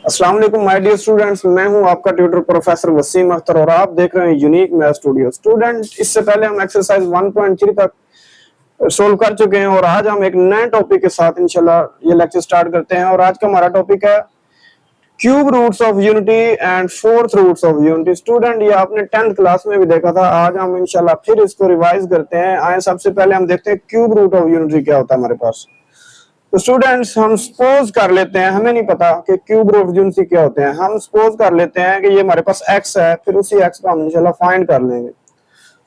अस्सलाम वालेकुम my dear students, मैं हूं आपका ट्यूटर प्रोफेसर वसीम अख्तर और आप देख रहे हैं यूनिक मैथ स्टूडियो। स्टूडेंट, इससे पहले हम एक्सरसाइज 1.3 तक सोल्व कर चुके हैं और आज हम एक नए टॉपिक के साथ इंशाल्लाह ये लेक्चर स्टार्ट करते हैं। और आज का हमारा टॉपिक है cube roots of unity and fourth roots of unity. Students, ये आपने 10th क्लास में भी देखा था। आज हम इंशाल्लाह फिर इसको रिवाइज करते हैं। आए सबसे पहले हम देखते हैं क्यूब रूट ऑफ यूनिटी क्या होता है हमारे पास। तो स्टूडेंट्स, हम सपोज कर लेते हैं, हमें नहीं पता कि क्यूब रूट ऑफ यूनिटी क्या होते हैं। हम सपोज कर लेते हैं कि ये हमारे पास x है, फिर उसी x को हम इंशाल्लाह फाइंड कर लेंगे।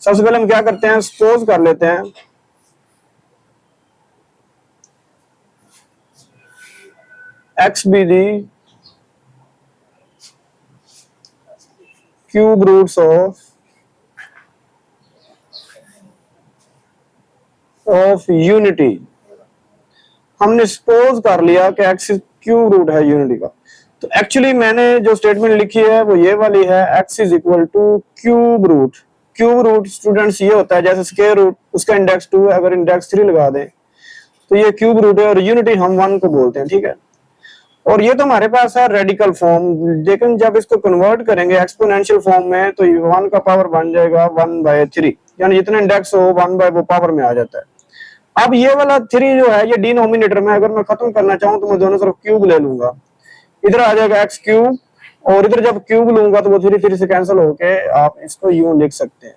सबसे पहले हम क्या करते हैं, सपोज कर लेते हैं x be the cube roots of unity। हमने सपोज कर लिया कि x क्यूब रूट है यूनिटी का। तो एक्चुअली मैंने जो स्टेटमेंट लिखी है वो ये वाली है, x is equal to cube root. Cube root students ये होता है जैसे स्क्वायर रूट, उसका इंडेक्स 2 है, अगर इंडेक्स 3 लगा दें तो ये क्यूब रूट है। और यूनिटी हम 1 को बोलते हैं, ठीक है। और ये तो हमारे पास है रेडिकल फॉर्म, लेकिन जब इसको कन्वर्ट करेंगे एक्सपोनेंशियल फॉर्म में तो 1 का पावर बन जाएगा 1/3, यानी जितना इंडेक्स हो 1 बाय वो पावर में आ जाता है। अब ये वाला 3 जो है ये डिनोमिनेटर में, अगर मैं खत्म करना चाहूं तो मैं दोनों तरफ क्यूब ले लूंगा, इधर आ जाएगा x क्यूब, और इधर जब क्यूब लूंगा तो वो 3 से कैंसिल होके आप इसको यूं लिख सकते हैं।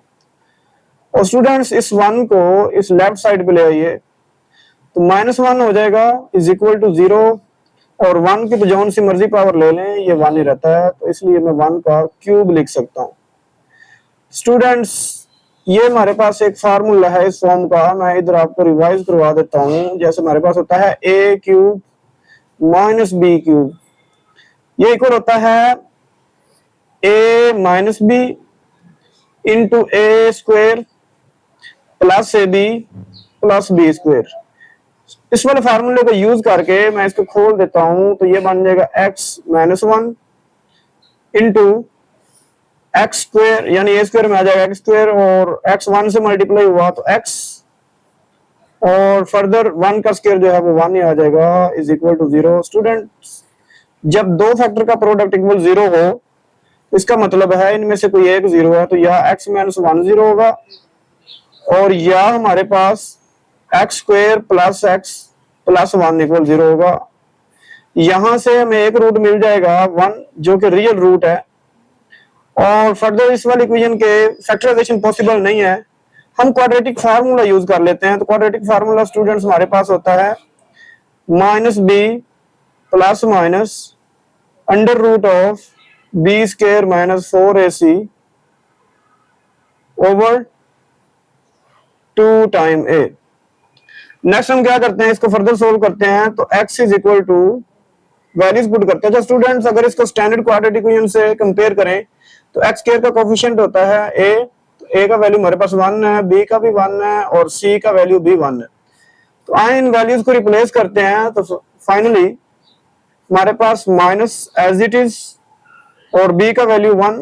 और स्टूडेंट्स, इस 1 को इस लेफ्ट साइड पे ले आइए तो -1 हो जाएगा इज इक्वल टू 0, और 1 की तो जौन सी मर्जी पावर ले लें ये 1 ही रहता है, तो इसलिए मैं 1 का क्यूब लिख सकता हूँ। स्टूडेंट्स, ये हमारे पास एक फार्मूला है इस फॉर्म का, मैं इधर आपको रिवाइज करवा देता हूँ। जैसे हमारे पास होता है a cube minus b cube, ये इक्वल होता है a minus b into a square plus ab plus b square. इस वाले फार्मूले को यूज करके मैं इसको खोल देता हूं तो ये बन जाएगा x minus 1 into x square, यानी a स्क्वायर में आ जाएगा x स्क्वायर, और x 1 से मल्टीप्लाई हुआ तो x, और फर्दर 1 का स्क्वायर जो है वो 1 ही आ जाएगा इज इक्वल टू 0। स्टूडेंट्स, जब दो फैक्टर का प्रोडक्ट इक्वल 0 हो इसका मतलब है इनमें से कोई एक 0 है, तो या x माइनस 1 0 होगा, और या हमारे पास x square plus x plus 1 equal 0 होगा। यहां से हमें एक रूट मिल जाएगा 1 जो कि रियल रूट है, और फर्दर इस वाली इक्वेशन के फैक्टराइजेशन पॉसिबल नहीं है, हम क्वाड्रेटिक फार्मूला यूज कर लेते हैं। तो क्वाड्रेटिक फार्मूला स्टूडेंट्स हमारे पास होता है minus B plus minus under root of B square minus 4ac over 2 time a। Next हम क्या करते हैं, इसको फर्दर सोल्व करते हैं तो x is equal to values put करते हैं। स्टूडेंट्स, अगर इसको स्टैंडर्ड क्वाड्रेटिक इक्वेशन से कंपेयर करें तो x स्क्वायर का कोफिशिएंट होता है a, तो a का वैल्यू हमारे पास 1 है, b का भी 1 है, और c का वैल्यू भी 1 है। तो आए इन वैल्यूज को रिप्लेस करते हैं तो फाइनली हमारे पास माइनस एज इट इज, और b का value 1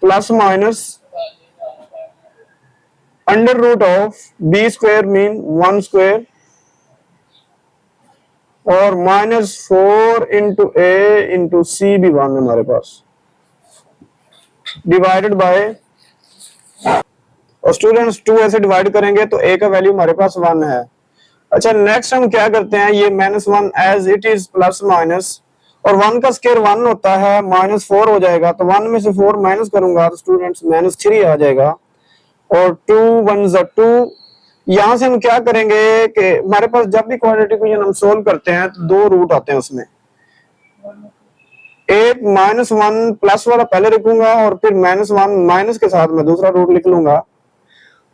plus minus under root of B square mean 1 square, और -4 इंटू ए इंटू सी भी 1 है हमारे पास, डिवाइडेड बाय, और स्टूडेंट्स 2 ऐसे डिवाइड करेंगे तो a का वैल्यू हमारे पास 1 है। अच्छा, नेक्स्ट हम क्या करते हैं, ये -1 as it is plus minus, और 1 का स्क्वायर 1 होता है, -4 हो जाएगा, तो 1 में से 4 माइनस करूंगा तो स्टूडेंट्स -3 आ जाएगा, और 2 1 ज़ा 2। यहां से हम क्या करेंगे कि हमारे पास जब भी क्वाड्रेटिक इक्वेशन हम सोल्व करते हैं तो 2 रूट आते हैं उसमें, एक -1 प्लस वाला पहले लिखूंगा और फिर -1 माइनस के साथ मैं दूसरा रूट लिख लूंगा।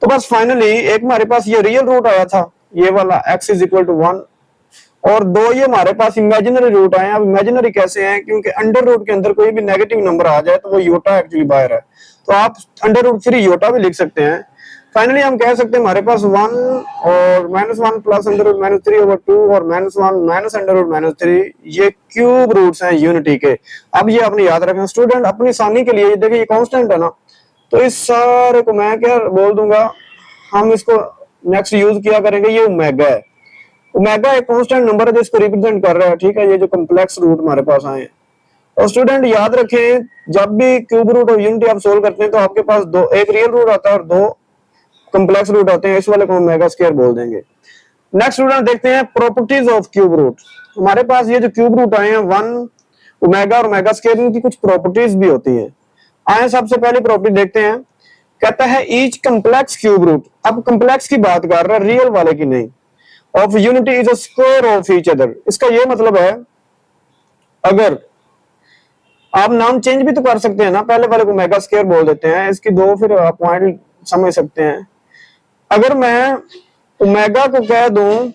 तो बस फाइनली एक हमारे पास ये रियल रूट आया था, ये वाला x इज इक्वल टू 1, और 2 ये हमारे पास इमेजिनरी रूट आए हैं। अब इमेजिनरी कैसे हैं, क्योंकि अंडर रूट के अंदर कोई भी नेगेटिव नंबर आ जाए तो वो योटा एक्चुअली बाहर है, तो आप अंडर रूट 3 योटा भी लिख सकते हैं। फाइनली हम कह सकते हैं हमारे पास 1 और -1 प्लस अंडर रूट -3 ओवर 2 और -1 माइनस अंडर रूट -3, ये क्यूब रूट्स हैं यूनिटी के। अब ये आपने याद रखना स्टूडेंट, अपनी आसानी के लिए, देखिए ये कांस्टेंट है ना, तो इस सारे को मैं क्या बोल दूंगा, हम इसको नेक्स्ट यूज किया करेंगे, ये ओमेगा है। ओमेगा एक कांस्टेंट नंबर है जिसको रिप्रेजेंट कर रहा है, ठीक है, ये जो कॉम्प्लेक्स रूट हमारे पास आए हैं। और स्टूडेंट याद रखें, जब भी क्यूब रूट ऑफ यूनिटी आप सोल्व करते हैं तो आपके पास दो, एक रियल रूट आता है और दो कॉम्प्लेक्स रूट आते हैं, इस वाले को ओमेगा स्क्वायर बोल देंगे। नेक्स्ट स्टूडेंट देखते हैं प्रॉपर्टीज ऑफ क्यूब रूट। हमारे पास ये जो क्यूब रूट आए हैं 1 ओमेगा और ओमेगा स्क्वायर, इनकी कुछ प्रॉपर्टीज भी होती हैं। आए सबसे पहली प्रॉपर्टी देखते हैं, कहता है ईच कॉम्प्लेक्स क्यूब रूट, अब कॉम्प्लेक्स की बात कर रहा है, रियल वाले की नहीं, of unity is a square of each other. इसका ये मतलब है, अगर आप नाम चेंज भी तो कर सकते हैं ना, पहले वाले को ओमेगा स्क्वायर बोल देते हैं, इसकी दो फिर आप पॉइंट समझ सकते हैं। अगर मैं ओमेगा को कह दूं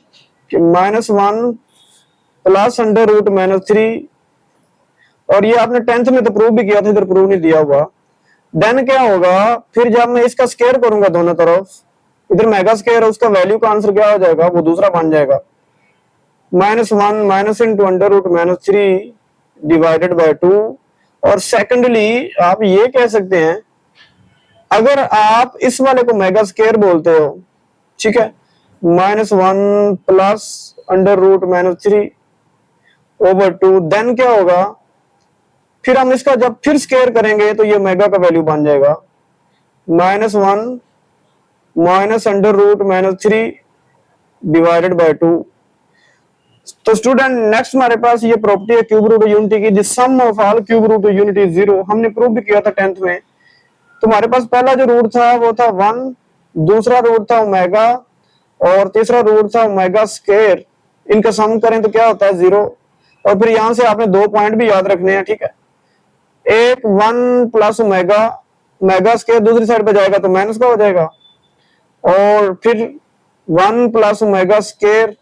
कि -1 प्लस अंडर रूट -3, और ये आपने 10th में तो प्रूव भी किया था, इधर प्रूव नहीं दिया हुआ, देन क्या होगा, फिर जब मैं इसका स्क्वायर करूंगा दोनों तरफ, इधर मेगा स्क्वायर है, उसका वैल्यू का आंसर क्या हो जाएगा, वो दूसरा बन जाएगा -1 minus into under root -3 divided by 2। और सेकेंडली आप ये कह सकते हैं, अगर आप इस वाले को मेगा स्क्वायर बोलते हो, ठीक है, -1 plus under root -3 over 2, then क्या होगा, फिर हम इसका जब फिर स्क्वायर करेंगे तो ये मेगा का वैल्यू बन जाएगा -1 minus under root -3 divided by 2। तो स्टूडेंट नेक्स्ट हमारे पास ये प्रॉपर्टी है क्यूब रूट यूनिटी की, जिस sum of all cube root unity 0, हमने प्रूव भी किया था 10th में। तो हमारे पास पहला जो रूट था वो था 1, दूसरा रूट था ओमेगा, और तीसरा रूट था ओमेगा स्क्वायर। इनका सम करें तो क्या होता है 0। और फिर यहां से आपने दो पॉइंट भी याद रखने हैं, ठीक है, एक 1 प्लस ओमेगा, ओमेगा स्क्वायर दूसरी साइड पे जाएगा तो माइनस का हो जाएगा, और फिर 1 प्लस ओमेगा स्क्वायर,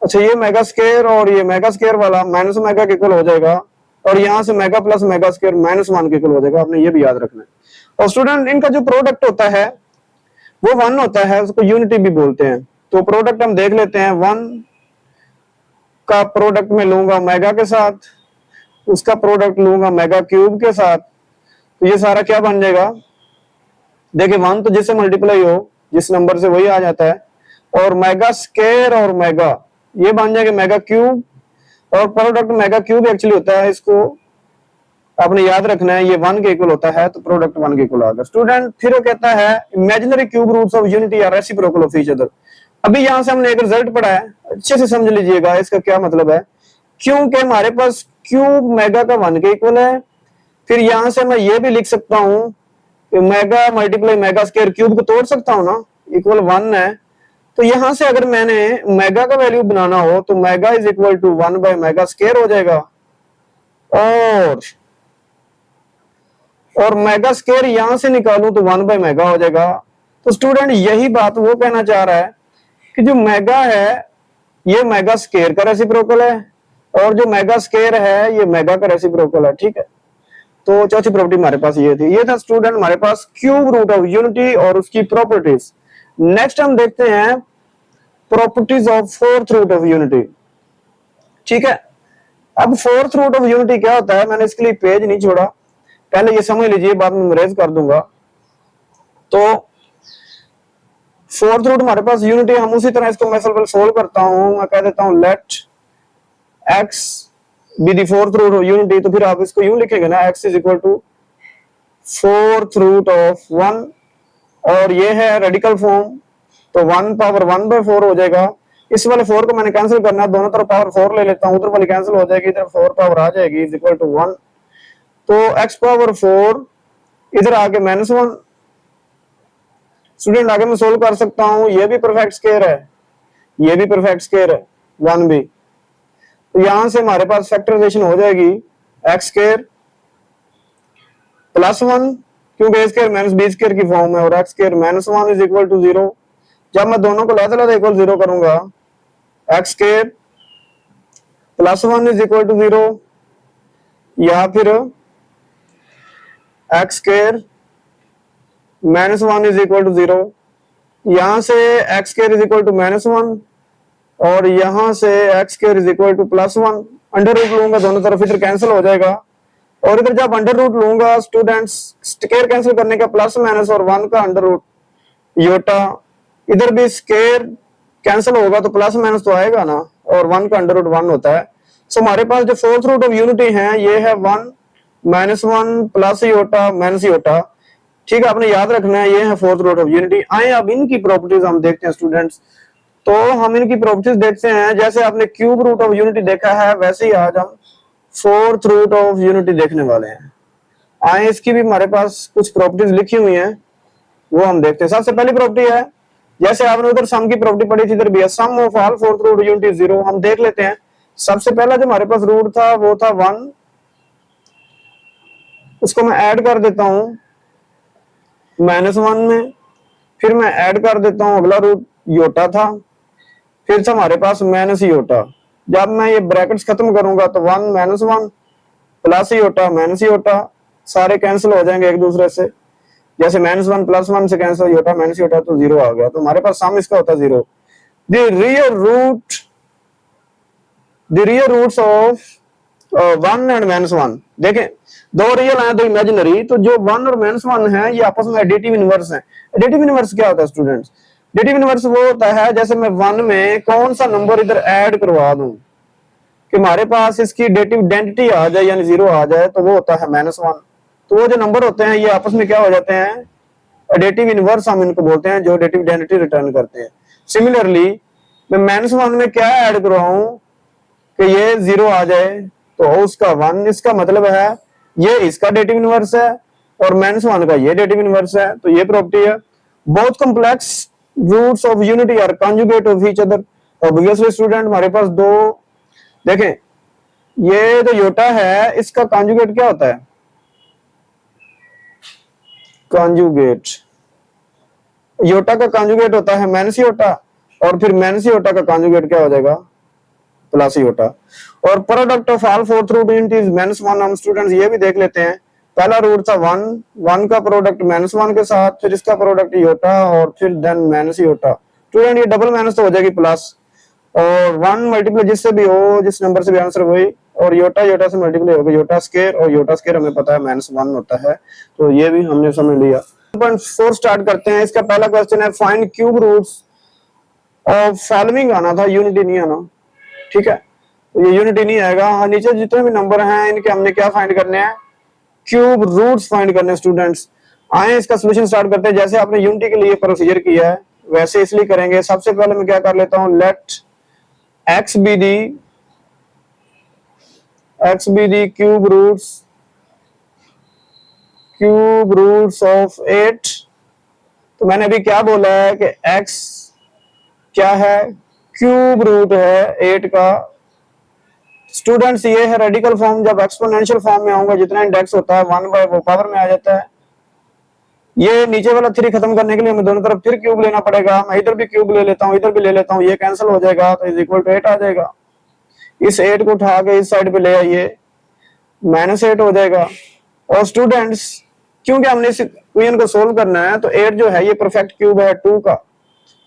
अच्छा ये मेगा स्क्वायर और ये मेगा स्क्वायर वाला माइनस ओमेगा के इक्वल हो जाएगा, और यहां से मेगा प्लस मेगा स्क्वायर -1 के इक्वल हो जाएगा, आपने ये भी याद रखना है। और स्टूडेंट इनका जो प्रोडक्ट होता है वो 1 होता है, उसको यूनिटी भी बोलते हैं। तो प्रोडक्ट हम देख लेते हैं, 1 का प्रोडक्ट में लूंगा ओमेगा के साथ, उसका प्रोडक्ट लूंगा मेगा क्यूब के साथ, तो ये सारा क्या बन जाएगा, देखिए 1 तो जिससे मल्टीप्लाई हो जिस नंबर से वही आ जाता है, और मेगा स्क्वायर और मेगा ये बन जाएगा मेगा क्यूब, और प्रोडक्ट मेगा क्यूब एक्चुअली होता है, इसको आपने याद रखना है, ये 1 के इक्वल होता है, तो प्रोडक्ट 1 के इक्वल आ गया। स्टूडेंट फिर वो कहता है imaginary cube roots of unity are reciprocal of each other. अभी यहां से हमने एक रिजल्ट पढ़ा है, अच्छे से समझ लीजिएगा इसका क्या मतलब है। क्योंकि हमारे पास क्यूब मेगा का 1 के इक्वल है, फिर यहां से मैं ये भी लिख सकता हूं mega multiply mega square, cube को तोड़ सकता हूं ना, इक्वल 1 है। तो यहां से अगर मैंने मेगा का वैल्यू बनाना हो तो mega is equal to 1 by mega square हो जाएगा, और मेगा स्क्वायर यहां से निकालूं तो 1 बाय मेगा हो जाएगा। तो स्टूडेंट यही बात वो कहना चाह रहा है कि जो मेगा है ये मेगा स्क्वायर का रेसिप्रोकल है, और जो मेगा स्क्वायर है ये मेगा का रेसिप्रोकल है, ठीक है। तो चौथी प्रॉपर्टी हमारे पास ये थी। ये था स्टूडेंट हमारे पास क्यूब रूट ऑफ यूनिटी और उसकी प्रॉपर्टीज। नेक्स्ट हम देखते हैं properties of fourth root of unity, ठीक है। अब फोर्थ रूट ऑफ यूनिटी क्या होता है, मैंने इसके लिए पेज नहीं छोड़ा, पहले ये समझ लीजिए, बाद में मेमोराइज कर दूंगा। तो फोर्थ रूट हमारे पास यूनिटी, हम उसी तरह इसको मैं सोल्व करता हूं, मैं कह देता हूं let X be the fourth root of unity. तो फिर आप इसको यूं लिखेंगे ना, X is equal to fourth root of 1, और ये है रेडिकल फॉर्म, तो 1 पावर 1 बाय 4 हो जाएगा। इस वाले 4 को मैंने कैंसिल करना है, दोनों तरफ पावर 4 ले लेता हूं, उधर वाली कैंसिल हो जाएगी, इधर 4 पावर आ जाएगी, इज इक्वल टू 1। तो x पावर 4 इधर आके -1। स्टूडेंट आगे मैं सोल्व कर सकता हूं, ये भी परफेक्ट स्क्वायर है, ये भी परफेक्ट स्क्वायर है, 1 भी। तो यहां से हमारे पास फैक्टराइजेशन हो जाएगी एक्स स्क्वायर प्लस 1, क्योंकि A square minus B square की फॉर्म है, और X square -1 is equal to 0। जब मैं दोनों को लाते इक्वल 0 करूंगा, X square plus 1 is equal to 0, या फिर X square -1 is equal to 0। यहां से X square is equal to -1, और यहां से X square is equal to +1। Under root लूंगा दोनों तरफ, इधर कैंसिल हो जाएगा, और इधर जब अंडर रूट लूंगा स्टूडेंट्स, स्क्वायर कैंसिल करने का प्लस माइनस और 1 का अंडर रूट योटा, इधर भी स्क्वायर कैंसिल होगा तो प्लस माइनस तो आएगा ना, और 1 का अंडर रूट 1 होता है। सो हमारे पास जो फोर्थ रूट ऑफ यूनिटी है ये है 1 -1 प्लस योटा माइनस योटा। ठीक है, आपने याद रखना है ये है फोर्थ रूट ऑफ यूनिटी। आए अब इनकी प्रॉपर्टीज हम देखते हैं स्टूडेंट्स। तो हम इनकी प्रॉपर्टीज देखते हैं, जैसे आपने क्यूब रूट ऑफ यूनिटी देखा है वैसे ही आज हम फोर्थ रूट ऑफ यूनिटी देखने वाले हैं। आए इसकी भी हमारे पास कुछ प्रॉपर्टीज लिखी हुई हैं, वो हम देखते हैं। सबसे पहली प्रॉपर्टी है, जैसे आपने उधर सम की प्रॉपर्टी पढ़ी थी, इधर भी है sum of all fourth root unity 0। हम देख लेते हैं। सबसे पहला जो हमारे पास रूट था वो था 1, उसको मैं ऐड कर देता हूं -1 में, फिर मैं ऐड कर देता हूं अगला रूट योटा था, फिर से हमारे पास माइनस योटा। जब मैं ये ब्रैकेट्स खत्म करूंगा तो 1 -1 प्लस योटा माइनस योटा, सारे कैंसिल हो जाएंगे एक दूसरे से। जैसे -1 +1 से कैंसिल योटा माइनस योटा तो 0 आ गया। तो हमारे पास सम इसका होता है 0। The real roots of 1 and -1, देखें दो रियल है दो इमेजिनरी, तो जो 1 और -1 है ये आपस में एडिटिव इनवर्स है। एडिटिव इनवर्स क्या होता है स्टूडेंट्स? एडिटिव इनवर्स वो होता है जैसे मैं 1 में कौन सा नंबर इधर ऐड करवा दूं कि हमारे पास इसकी एडिटिव आइडेंटिटी आ जाए यानी 0 आ जाए, तो वो होता है -1। तो वो जो नंबर होते हैं ये आपस में क्या हो जाते हैं, एडिटिव इनवर्स हम इनको बोलते हैं, जो एडिटिव आइडेंटिटी रिटर्न करते हैं। सिमिलरली मैं -1 में क्या ऐड करवाऊं कि ये 0 आ जाए, तो उसका 1, इसका मतलब है ये इसका एडिटिव इनवर्स है और -1 का ये एडिटिव इनवर्स है। तो ये प्रॉपर्टी है। Both complex roots of unity are conjugate of each other. Obviously student हमारे पास दो, देखें ये जो योटा है इसका कंजुगेट क्या होता है? कंजुगेट, योटा का कंजुगेट होता है माइनस योटा, और फिर माइनस योटा का कंजुगेट क्या हो जाएगा? Plus iota. और product of all fourth root unities -1। हम स्टूडेंट्स ये भी देख लेते हैं। पहला रूट था 1 का प्रोडक्ट -1 के साथ, फिर इसका प्रोडक्ट योटा और फिर देन माइनस योटा। स्टूडेंट ये डबल माइनस तो हो जाएगी प्लस, और 1 मल्टीप्लाई जिससे भी हो, जिस नंबर से भी आंसर वही, और योटा योटा से मल्टीप्लाई होगा योटा स्क्वायर, और योटा स्क्वायर हमें पता है -1 होता है। तो ये भी हमने समझ लिया। 1.4 स्टार्ट करते हैं। इसका पहला क्वेश्चन है find cube roots of following. आना था, यूनिटी नहीं आना। ठीक है, तो ये यूनिटी नहीं आएगा। हाँ, नीचे जितने भी नंबर हैं इनके हमने क्या फाइंड करने हैं? क्यूब रूट्स फाइंड करने हैं स्टूडेंट्स। आए इसका सोल्यूशन स्टार्ट करते हैं। जैसे आपने यूनिटी के लिए प्रोसीजर किया है वैसे इसलिए करेंगे। सबसे पहले मैं क्या कर लेता हूं, let x be the cube roots of 8। तो मैंने अभी क्या बोला है कि x क्या है? क्यूब रूट है 8 का। स्टूडेंट्स ये है रेडिकल फॉर्म। जब एक्सपोनेंशियल फॉर्म में आऊंगा जितना इंडेक्स होता है 1 बाय वो पावर में आ जाता है। ये नीचे वाला 3 खत्म करने के लिए हमें दोनों तरफ फिर क्यूब लेना पड़ेगा। मैं इधर भी क्यूब ले लेता हूँ, इधर भी ले लेता हूँ, ये कैंसिल हो जाएगा तो इज इक्वल टू 8 आ जाएगा। इस 8 को उठा के इस साइड पे ले आइए, -8 हो जाएगा। और स्टूडेंट्स क्योंकि हमने इस इक्वेशन को सोल्व करना है तो 8 जो है ये परफेक्ट क्यूब है 2 का,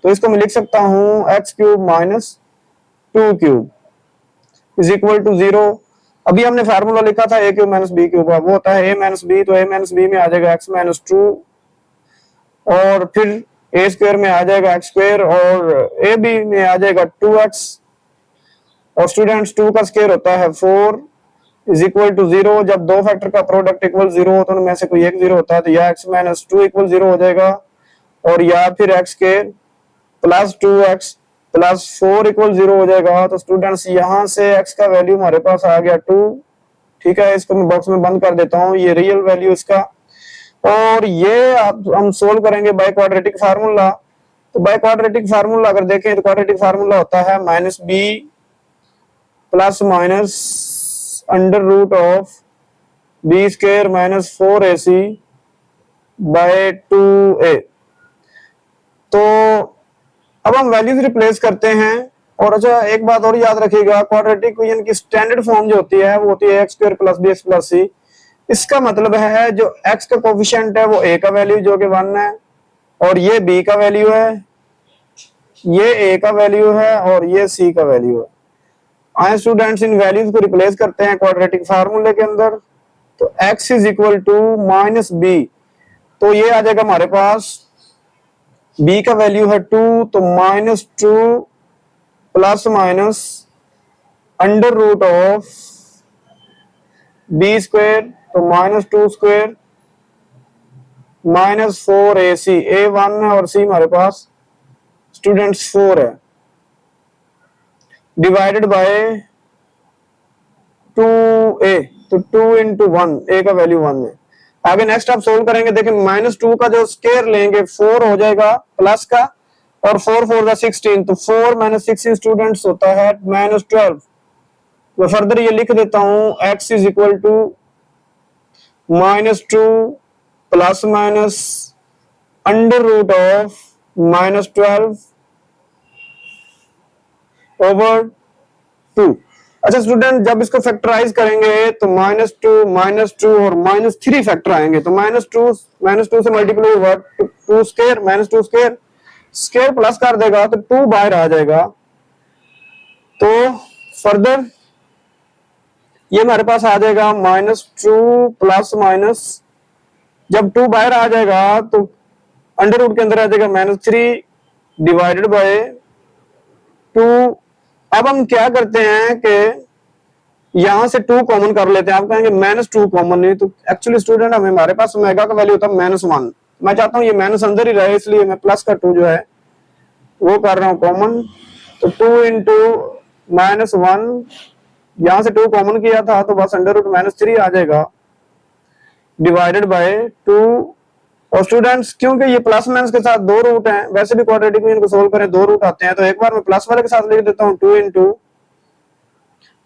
तो इसको मैं लिख सकता हूँ x³ - 2³ इज इक्वल टू 0। अभी हमने फार्मूला लिखा था a³ - b³ का, वो होता है a - b। तो a - b में आ जाएगा x - 2, और फिर a² में आ जाएगा x², और ab में आ जाएगा 2x। और स्टूडेंट्स 2 का स्क्वायर होता है 4 इज इक्वल टू 0। जब दो फैक्टर का प्रोडक्ट इक्वल 0 हो तो उनमें से कोई एक 0 होता है, तो या x - 2 इक्वल 0 हो जाएगा, और या फिर x² + 2x + 4 इक्वल 0 हो जाएगा। तो स्टूडेंट्स यहाँ से x का वैल्यू हमारे पास आ गया 2। ठीक है, इसको मैं बॉक्स में बंद कर देता हूँ, ये रियल वैल्यू इसका। और ये हम सोल्व करेंगे बाय क्वाड्रेटिक फार्मूला। तो बाय क्वाड्रेटिक फार्मूला अगर देखें तो क्वाड्रेटिक फार्मूला होता है -b ± under root of b² - 4ac by 2a। तो अब हम वैल्यूज रिप्लेस करते हैं। और अच्छा एक बात और याद रखिएगा, क्वाड्रेटिक इक्वेशन की स्टैंडर्ड फॉर्म जो होती है वो होती है x² + bx + c। इसका मतलब है जो x का कोफिशिएंट है वो a का वैल्यू जो कि 1 है, और ये b का वैल्यू है, ये a का वैल्यू है, और ये c का वैल्यू है। आए स्टूडेंट्स इन वैल्यूज को रिप्लेस करते हैं क्वाड्रेटिक फार्मूले के अंदर। तो x = -b, तो ये आ जाएगा हमारे पास b का वैल्यू है 2, तो -2 plus minus under root of B square, तो -2 स्क्वायर -4ac, a 1 है और c हमारे पास स्टूडेंट्स 4 है, डिवाइडेड बाय 2a, तो 2 इंटू 1, a का वैल्यू 1 है। आगे नेक्स्ट आप सोल्व करेंगे, देखिए -2 का जो स्क्वायर लेंगे 4 हो जाएगा प्लस का, और 4 4 16, तो 4 - 16 स्टूडेंट्स होता है -12। मैं फर्दर ये लिख देता हूं, x is equal to -2 plus minus under root of -12 over 2। अच्छा स्टूडेंट, जब इसको फैक्टराइज करेंगे तो -2 और -3 फैक्टर आएंगे, तो -2 से मल्टीप्लाई हुआ 2 स्क्वायर, -2 स्क्वायर स्क्वायर प्लस कर देगा तो 2 बाहर आ जाएगा। तो फर्दर ये हमारे पास आ जाएगा -2 प्लस माइनस, जब 2 बाहर आ जाएगा तो अंडर रूट के अंदर आ जाएगा -3 डिवाइडेड बाय 2। अब हम क्या करते हैं कि यहां से 2 कॉमन कर लेते हैं। आप कहेंगे -2 कॉमन नहीं, तो एक्चुअली स्टूडेंट हमारे पास ओमेगा का वैल्यू होता है -1। मैं चाहता हूं ये माइनस अंदर ही रहे, इसलिए मैं प्लस का 2 जो है वो कर रहा हूं कॉमन, तो 2 इंटू -1, यहां से 2 कॉमन किया था तो बस अंडर रूट -3 आ जाएगा डिवाइडेड बाय 2। और स्टूडेंट्स क्योंकि ये प्लस माइनस के साथ 2 रूट हैं, वैसे भी क्वाड्रेटिक में इनको सोल्व करें 2 रूट आते हैं, तो एक बार मैं प्लस वाले के साथ लिख देता हूं 2 into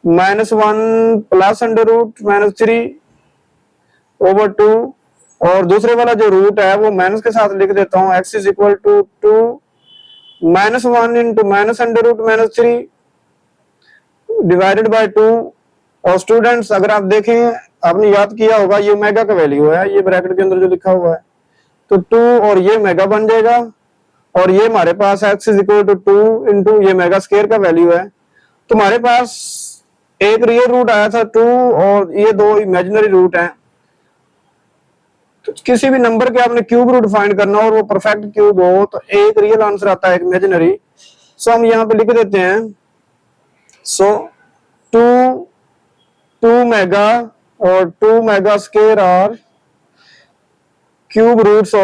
-1 plus under root -3 over 2, और दूसरे वाला जो रूट है वो माइनस के साथ लिख देता हूं, x is equal to 2 -1 into minus under root -3 divided by 2। और स्टूडेंट्स अगर आप देखें, आपने याद किया होगा ये ओमेगा का वैल्यू है, ये ब्रैकेट के अंदर जो लिखा हुआ है, तो 2 और ये मेगा बन जाएगा, और ये हमारे पास x is equal to 2 into ये मेगा स्क्वायर का वैल्यू है। तो हमारे पास एक रियल रूट आया था 2 और ये 2 इमेजिनरी रूट हैं। तो किसी भी नंबर के आपने क्यूब रूट फाइंड करना और वो परफेक्ट क्यूब हो तो एक रियल आंसर आता है, एक इमेजिनरी। सो हम यहाँ पे लिख देते हैं, सो 2 मेगा और 2 mega square are cube roots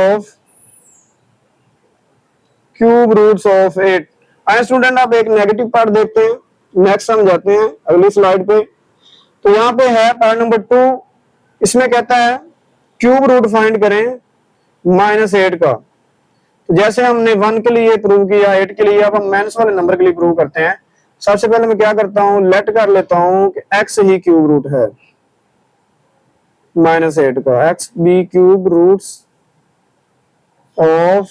of 8। आए स्टूडेंट, आप एक नेगेटिव पार्ट देखते हैं, नेक्स्ट हम जाते हैं अगली स्लाइड पे। तो यहाँ पे है पार्ट नंबर 2, इसमें कहता है क्यूब रूट फाइंड करें -8 का। तो जैसे हमने 1 के लिए प्रूव किया, 8 के लिए, अब हम माइनस वाले नंबर के लिए प्रूव करते हैं। सबसे पहले मैं क्या करता हूं, लेट कर लेता हूं कि x ही क्यूब रूट है -8 का, x be cube roots of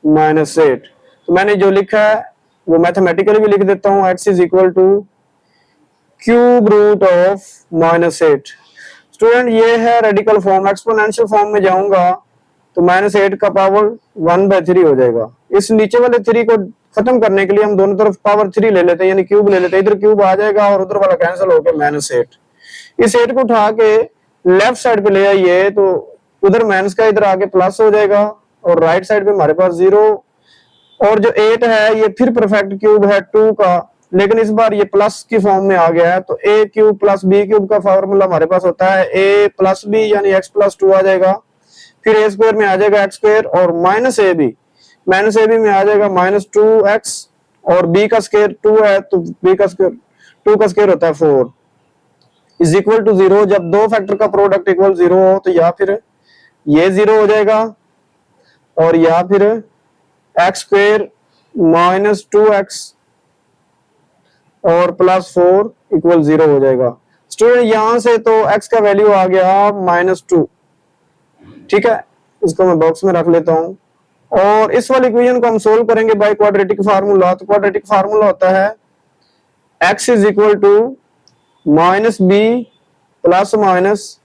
-8। तो मैंने जो लिखा है वो मैथमेटिकली भी लिख देता हूं, x is equal to cube root of -8। Student ये है रेडिकल फॉर्म, एक्सपोनेंशियल फॉर्म में जाऊंगा तो -8 का पावर 1/3 हो जाएगा। इस नीचे वाले 3 को खत्म करने के लिए हम दोनों तरफ पावर 3 ले लेते हैं, यानी क्यूब ले लेते हैं, इधर क्यूब आ जाएगा और उधर वाला कैंसिल होकर -8। इस 8 को उठा के लेफ्ट साइड पे ले आइए तो उधर माइनस का इधर आके प्लस हो जाएगा, और राइट साइड पे हमारे पास 0। और जो 8 है ये फिर परफेक्ट क्यूब है 2 का, लेकिन इस बार ये प्लस की फॉर्म में आ गया है, तो a cube plus b cube का फॉर्मूला हमारे पास होता है a प्लस b यानी x प्लस 2 आ जाएगा, फिर a स्क्वायर में आ जाएगा x स्क्वायर, और -ab में आ जाएगा -2x, और b का स्क्वायर 2 है तो b का स्क्वायर 2 का स्क्वायर होता है 4 इज इक्वल टू 0। जब दो फैक्टर का प्रोडक्ट इक्वल 0 हो तो या फिर ये 0 हो जाएगा, और या फिर x स्क्वायर -2x और +4 इक्वल 0 हो जाएगा। स्टूडेंट यहां से तो x का वैल्यू आ गया -2, ठीक है, इसको मैं बॉक्स में रख लेता हूं। और इस वाली इक्वेशन को हम सोल्व करेंगे बाय क्वाड्रेटिक फार्मूला। तो क्वाड्रेटिक फार्मूला होता है x is equal to -b plus minus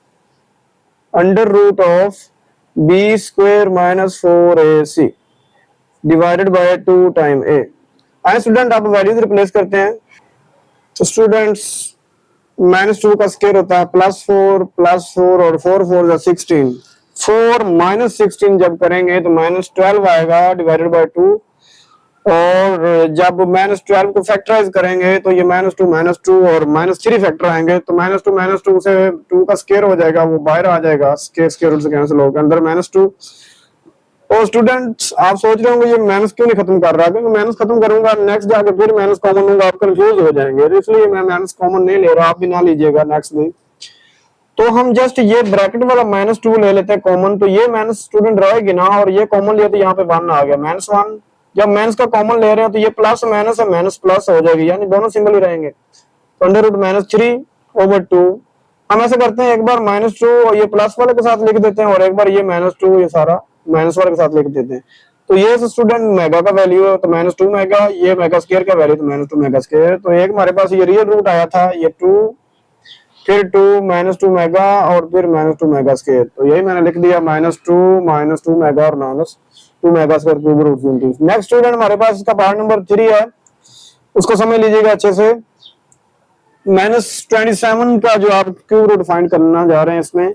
under root of b square -4ac divided by 2 time a। आए स्टूडेंट, आप वैल्यूज रिप्लेस करते हैं। तो स्टूडेंट्स -2 का स्क्वायर होता है +4 और 4 4 16, 4 माइनस 16 जब करेंगे तो -12 आएगा डिवाइडेड बाय 2, और जब -12 को फैक्टराइज करेंगे तो ये -2 और -3 फैक्टर आएंगे, तो -2 से 2 का स्क्वायर हो जाएगा, वो बाहर आ जाएगा, स्क्वायर रूट से कैंसिल होगा, अंदर -2। और स्टूडेंट्स आप सोच रहे होंगे ये माइनस क्यों नहीं खत्म कर रहा, क्योंकि माइनस खत्म करूंगा नेक्स्ट जाके फिर माइनस कॉमन लूंगा, आप कंफ्यूज हो जाएंगे, इसलिए मैं माइनस कॉमन नहीं ले रहा, आप भी ना लीजिएगा नेक्स्ट में। तो हम जस्ट ये ब्रैकेट वाला -2 ले लेते हैं कॉमन, तो ये माइनस स्टूडेंट रहेगी ना, और ये कॉमन लिया तो यहाँ पे 1 आ गया, -1। जब माइनस का कॉमन ले रहे हैं तो ये प्लस माइनस है, माइनस प्लस हो जाएगी, यानी दोनों सिंबल ही रहेंगे, तो √-3/2। हम ऐसे करते हैं, एक बार -2 और ये प्लस वाले के साथ लिख देते हैं, और एक बार ये -2 ये सारा माइनस वाले के साथ लिख देते हैं। तो ये स्टूडेंट मेगा का वैल्यू है तो -2 मेगा, ये मेगा स्क्वायर का वैल्यू तो -2 मेगा स्क्वायर। तो एक हमारे पास ये रियल रूट आया था, ये 2, फिर 2 -2 मेगा और फिर -2 मेगा स्क्वायर, तो यही मैंने लिख दिया -2 मेगा और -2 mega square cube root 20। Next student हमारे पास इसका पार्ट नंबर 3 है, उसको समझ लीजिएगा अच्छे से। -27 का जो आप क्यूब रूट फाइंड करना जा रहे हैं, इसमें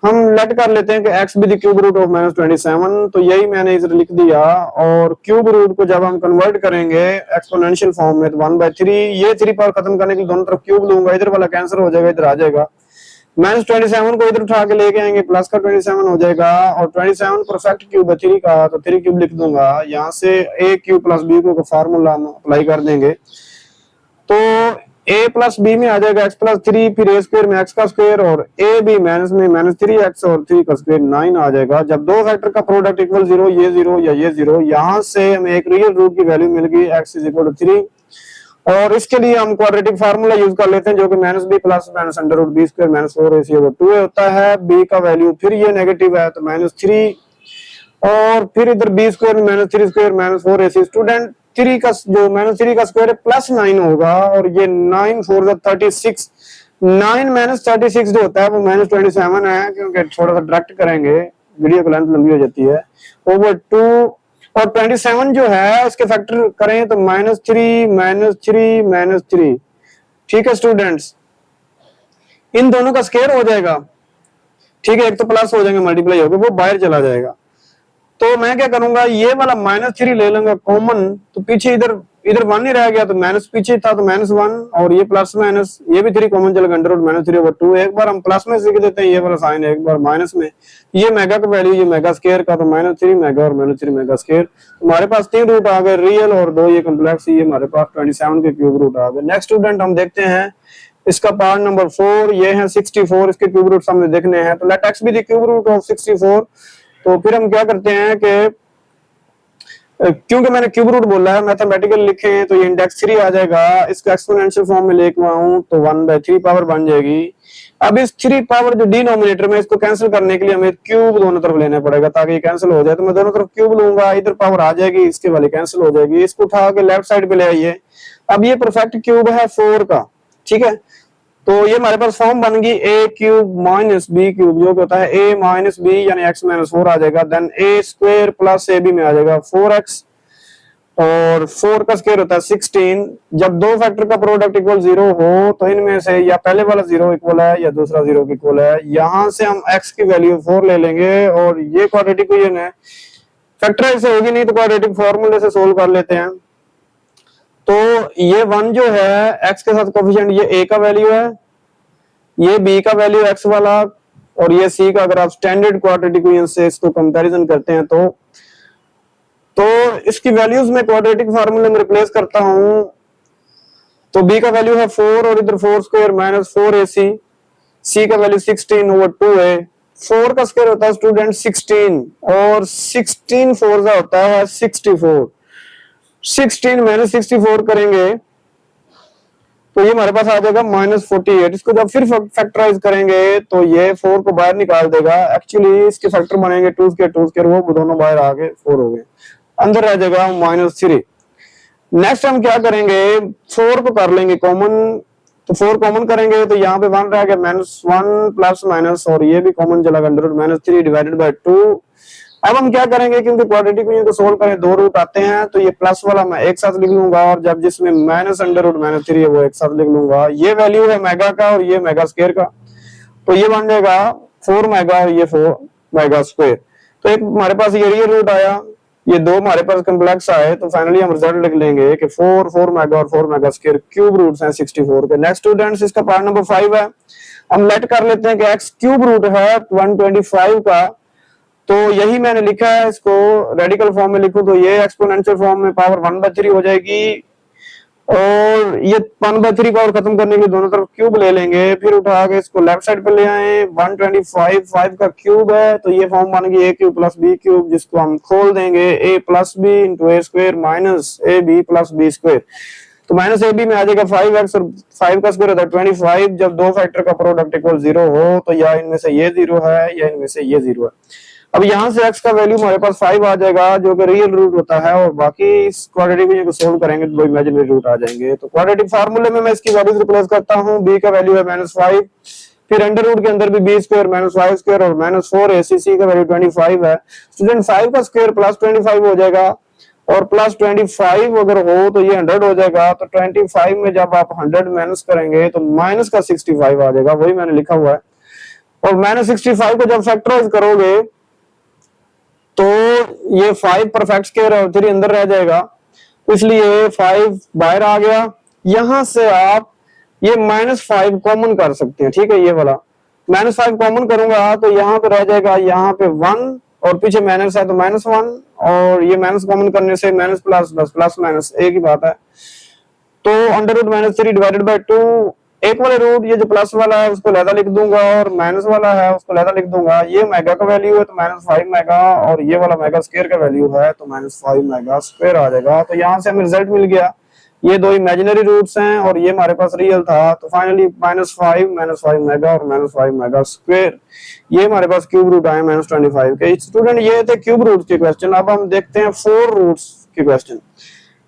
हम लेट कर लेते हैं कि x भी द क्यूब रूट ऑफ -27, तो यही मैंने इधर लिख दिया, और क्यूब रूट को जब हम कन्वर्ट करेंगे एक्सपोनेंशियल फॉर्म में तो 1/3, ये 3 पावर खत्म करने के लिए दोनों तरफ क्यूब लूंगा, इधर वाला कैंसिल हो जाएगा, इधर आ जाएगा, -27 को इधर उठा के लेके आएंगे, प्लस का 27 हो जाएगा, और 27 परफेक्ट क्यूब है 3 का, तो 3 क्यूब लिख दूंगा, यहाँ से a क्यूब प्लस b को फार्मूला अप्लाई कर देंगे, तो a प्लस b में आ जाएगा x प्लस 3, फिर a स्क्वायर में x का स्क्वायर, और a b माइनस में -3x और 3 का स्क्वायर 9 आ जाएगा। जब दो फैक्टर का प्रोडक्ट इक्वल 0, ये 0 या ये 0, यहाँ से हमें एक रियल रूट की वैल्यू मिल गई x = 3, और इसके लिए हम क्वाड्रेटिक फार्मूला यूज कर लेते हैं, जो कि -b प्लस -√b² -4ac/2 होता है। b का वैल्यू फिर ये नेगेटिव है तो -3, और फिर इधर b² में -3² -4ac। स्टूडेंट 3 का जो -3 का स्क्वायर है +9 होगा, और ये 9 4 36, 9 36 जो होता है वो -27 है, क्योंकि थोड़ा सा डायरेक्ट करेंगे, वीडियो की लेंथ लंबी हो जाती है, ओवर 2, और 27 जो है इसके फैक्टर करें तो -3 ठीक है स्टूडेंट्स, इन दोनों का स्क्वायर हो जाएगा, ठीक है, एक तो प्लस हो जाएंगे, मल्टीप्लाई होगा, वो बाहर चला जाएगा, तो मैं क्या करूंगा, ये वाला -3 ले लूंगा कॉमन, तो पीछे इधर 1 ही रह गया, तो माइनस पीछे था तो -1, और ये प्लस माइनस ये भी 3 कॉमन चलेगा, √-3/2, एक बार हम प्लस में सीख देते हैं ये वाला साइन, एक बार माइनस में, ये मेगा का वैल्यू, ये मेगा स्क्वायर का, तो -3 मेगा और -3 मेगा स्क्वायर, हमारे पास 3 रूट आ गए, रियल और 2 ये कॉम्प्लेक्स, ये हमारे पास 27 के क्यूब रूट आ गए। नेक्स्ट स्टूडेंट हम देखते हैं इसका पार्ट नंबर 4, ये है 64, इसके क्यूब रूट हमने देखने हैं, तो let x be the cube root of 64। तो फिर हम क्या करते हैं कि क्योंकि मैंने क्यूब रूट बोला है, मैथमेटिकल लिखे हैं, तो ये इंडेक्स 3 आ जाएगा, इसको एक्सपोनेंशियल फॉर्म में लेके आऊं तो 1/3 पावर बन जाएगी। अब इस 3 पावर जो डिनोमिनेटर में, इसको कैंसिल करने के लिए हमें क्यूब दोनों तरफ लेना पड़ेगा, ताकि ये कैंसिल हो जाए, तो मैं दोनों तरफ क्यूब लूंगा, इधर पावर आ जाएगी, इसके वाली कैंसिल हो जाएगी, इसको उठा के लेफ्ट साइड पे ले आइए। अब ये परफेक्ट क्यूब है 4 का, ठीक है, तो ये हमारे पास फॉर्म बन गई a cube minus b cube, जो होता है a माइनस b यानी x माइनस 4 आ जाएगा, then a square plus ab में आ जाएगा 4x, और 4 का स्क्वायर होता है 16। जब दो फैक्टर का प्रोडक्ट इक्वल 0 हो तो इनमें से या पहले वाला 0 इक्वल है या दूसरा 0 इक्वल है, यहाँ से हम x की वैल्यू 4 ले लेंगे, और ये क्वाड्रेटिक इक्वेशन है, फैक्टराइज से होगी नहीं तो क्वाड्रेटिक फॉर्मूले से सोल्व कर लेते हैं। तो ये 1 जो है x के साथ कोफिशिएंट, ये a का वैल्यू है, ये b का वैल्यू x वाला, और ये c का, अगर आप स्टैंडर्ड क्वाड्रेटिक इक्वेशन से इसको कंपैरिजन करते हैं तो इसकी वैल्यूज में क्वाड्रेटिक फार्मूले में रिप्लेस करता हूं, तो b का वैल्यू है 4 और इधर 4 स्क्वायर माइनस 4ac, c का वैल्यू 16/2a, 4 का स्क्वायर होता है स्टूडेंट 16, और 16 4 का होता है 64, 16 माइनस 64 करेंगे तो ये हमारे पास आ जाएगा -48। इसको जब फिर फैक्टराइज करेंगे तो ये 4 को बाहर निकाल देगा, एक्चुअली इसके फैक्टर बनेंगे 2 स्क्वायर, वो दोनों बाहर आ गए, 4 हो गए, अंदर रह जाएगा -3। नेक्स्ट हम क्या करेंगे, 4 को कर लेंगे कॉमन, तो 4 कॉमन करेंगे तो यहाँ पे 1 रह गया, -1 प्लस माइनस, और ये भी कॉमन चला गया, √-3/2। अब हम क्या करेंगे, क्योंकि क्वाड्रेटिक इक्वेशन को सोल्व करें 2 रूट आते हैं, तो ये प्लस वाला मैं एक साथ लिख लूंगा, और जब जिसमें -√-3 है वो एक साथ लिख लूंगा। ये वैल्यू है मेगा का और ये मेगा स्क्वायर का, तो ये बन जाएगा 4 मेगा और ये 4 मेगा स्क्वायर। तो एक हमारे पास ये रियल रूट आया, ये दो हमारे पास कॉम्प्लेक्स आए, तो फाइनली हम रिजल्ट लिख लेंगे कि 4 मेगा और 4 मेगा स्क्वायर क्यूब रूट्स हैं 64 के। नेक्स्ट स्टूडेंट्स, इसका पार्ट नंबर 5 है। हम लेट कर लेते हैं कि x क्यूब रूट है 125 का, तो यही मैंने लिखा है। इसको रेडिकल फॉर्म में लिखूं तो ये एक्सपोनेंशियल फॉर्म में पावर 1/3 हो जाएगी, और ये 1/3 पावर खत्म करने के लिए दोनों तरफ क्यूब ले लेंगे, फिर उठा के इसको लेफ्ट साइड पे ले आए। 125 5 का क्यूब है, तो ये फॉर्म बन गई a cube plus b cube, जिसको हम खोल देंगे a plus B into A square minus A B plus B square. तो माइनस ए बी में आ जाएगा 5x और 5 का स्क्वायर होता है 25। जब दो फैक्टर का प्रोडक्ट इक्वल 0 हो तो या इनमें से ये 0 है या इनमें से ये 0 है। अब यहाँ से x का वैल्यू हमारे पास 5 आ जाएगा, जो कि रियल रूट होता है, और बाकी इस क्वाड्रेटिक को सोल्व करेंगे तो दो इमेजिनरी रूट आ जाएंगे। तो क्वाड्रेटिक फार्मूले में मैं इसकी वैल्यूज रिप्लेस करता हूँ। b का वैल्यू है -5, फिर अंडर रूट के अंदर भी b स्क्वायर -5 स्क्वायर और -4 ac का वैल्यू 25 है। स्टूडेंट 5 का स्क्वायर प्लस 25 हो जाएगा, और प्लस 25 अगर हो तो ये 100 हो जाएगा। तो 25 में जब आप 100 माइनस करेंगे तो माइनस का 65 आ जाएगा, वही मैंने लिखा हुआ है। और -65 को जब फैक्टराइज करोगे तो ये 5 परफेक्ट स्क्वायर और 3 अंदर रह जाएगा, तो इसलिए 5 बाहर आ गया। यहां से आप ये -5 कॉमन कर सकते हैं, ठीक है। ये वाला -5 कॉमन करूंगा तो यहाँ पे रह जाएगा, यहाँ पे 1 और पीछे माइनस है तो -1, और ये माइनस कॉमन करने से माइनस प्लस बस प्लस माइनस एक ही बात है। तो अंडर रूट -3 डिवाइडेड बाय 2, एक वाले रूट ये जो प्लस वाला है उसको लहदा लिख दूंगा, और माइनस वाला है उसको लहदा लिख दूंगा। ये मेगा का वैल्यू है तो -5 मेगा, और ये वाला मेगा स्क्वायर का वैल्यू है तो -5 मेगा स्क्वायर आ जाएगा। तो यहाँ से हमें रिजल्ट मिल गया, ये दो इमेजिनरी रूट्स हैं और ये हमारे पास रियल था। तो फाइनली -5 मेगा और -5 मेगा स्क्वायर, ये हमारे पास क्यूब रूट आए -25 के। स्टूडेंट ये थे क्यूब रूट्स के क्वेश्चन। अब हम देखते हैं 4 रूट्स के क्वेश्चन।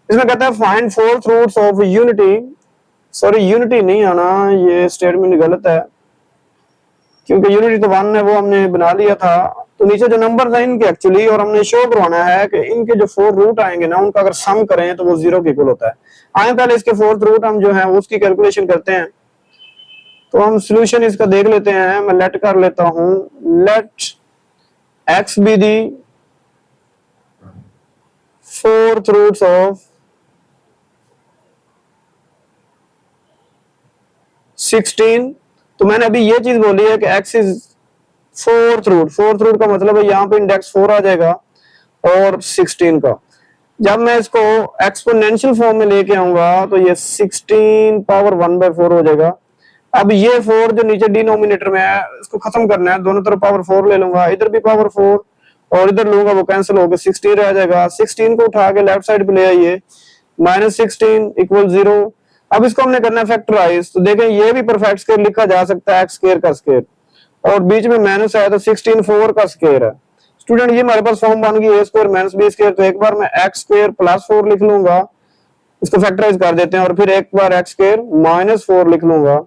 इसमें कहता है find 4th roots of unity. Sorry, unity नहीं आना, ये स्टेटमेंट गलत है, क्योंकि यूनिटी तो 1 है, वो हमने बना लिया था। तो नीचे जो नंबर है इनके एक्चुअली, और हमने शो करवाना है कि इनके जो 4 रूट आएंगे ना, उनका अगर सम करें तो वो 0 के इक्वल होता है। आए पहले इसके 4th रूट हम जो है उसकी कैलकुलेशन करते हैं। तो हम सोल्यूशन इसका देख लेते हैं। मैं लेट कर लेता हूं, let x be the 4th roots of 16। तो मैंने अभी ये चीज बोली है कि x is 4th root. 4th root का मतलब है यहाँ पे इंडेक्स 4 आ जाएगा और 16 का। जब मैं इसको एक्सपोनेंशियल फॉर्म में लेके आऊंगा तो ये 16 पावर 1/4 हो जाएगा। अब ये 4 जो नीचे डिनोमिनेटर में है इसको खत्म करना है, दोनों तरफ पावर 4 ले लूंगा, इधर भी पावर 4 और इधर लूंगा, वो कैंसिल होकर 16 रह जाएगा। 16 को उठा के लेफ्ट साइड पे ले आइए, -16 = 0। अब इसको हमने करना है फैक्टराइज। तो देखें ये भी परफेक्ट स्क्वायर लिखा जा सकता है, x स्क्वायर का स्क्वायर, और बीच में माइनस है तो 16 4 का स्क्वायर है। स्टूडेंट ये हमारे पास फॉर्म बन गई a स्क्वायर - b स्क्वायर। तो एक बार मैं x स्क्वायर + 4 लिख लूंगा, इसको फैक्टराइज कर देते हैं, और फिर एक बार x स्क्वायर - 4 लिख लूंगा।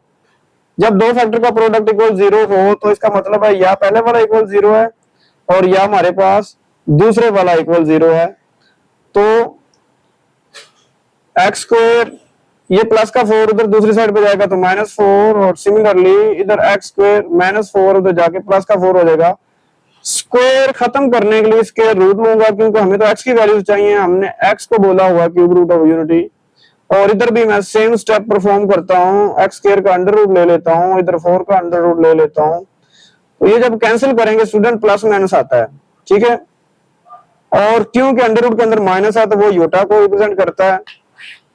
जब दो फैक्टर का प्रोडक्ट इक्वल 0 हो तो इसका मतलब है या पहले वाला इक्वल 0 है और या हमारे पास दूसरे वाला इक्वल 0 है। तो x स्क्वायर ये प्लस का 4 उधर दूसरी साइड पे जाएगा तो -4, और सिमिलरली इधर x स्क्वायर -4 उधर जाके प्लस का 4 हो जाएगा। स्क्वायर खत्म करने के लिए इसके रूट लूंगा, क्योंकि हमें तो x की वैल्यूज चाहिए। हमने x को बोला हुआ क्यूब रूट ऑफ यूनिटी, और इधर भी मैं सेम स्टेप परफॉर्म करता हूँ, x स्क्वायर का अंडर रूट ले लेता हूँ, इधर 4 का अंडर रूट ले लेता हूँ। तो ये जब कैंसिल करेंगे स्टूडेंट प्लस माइनस आता है, ठीक है। और क्योंकि अंडर रूट के अंदर माइनस है तो वो योटा को रिप्रेजेंट करता है,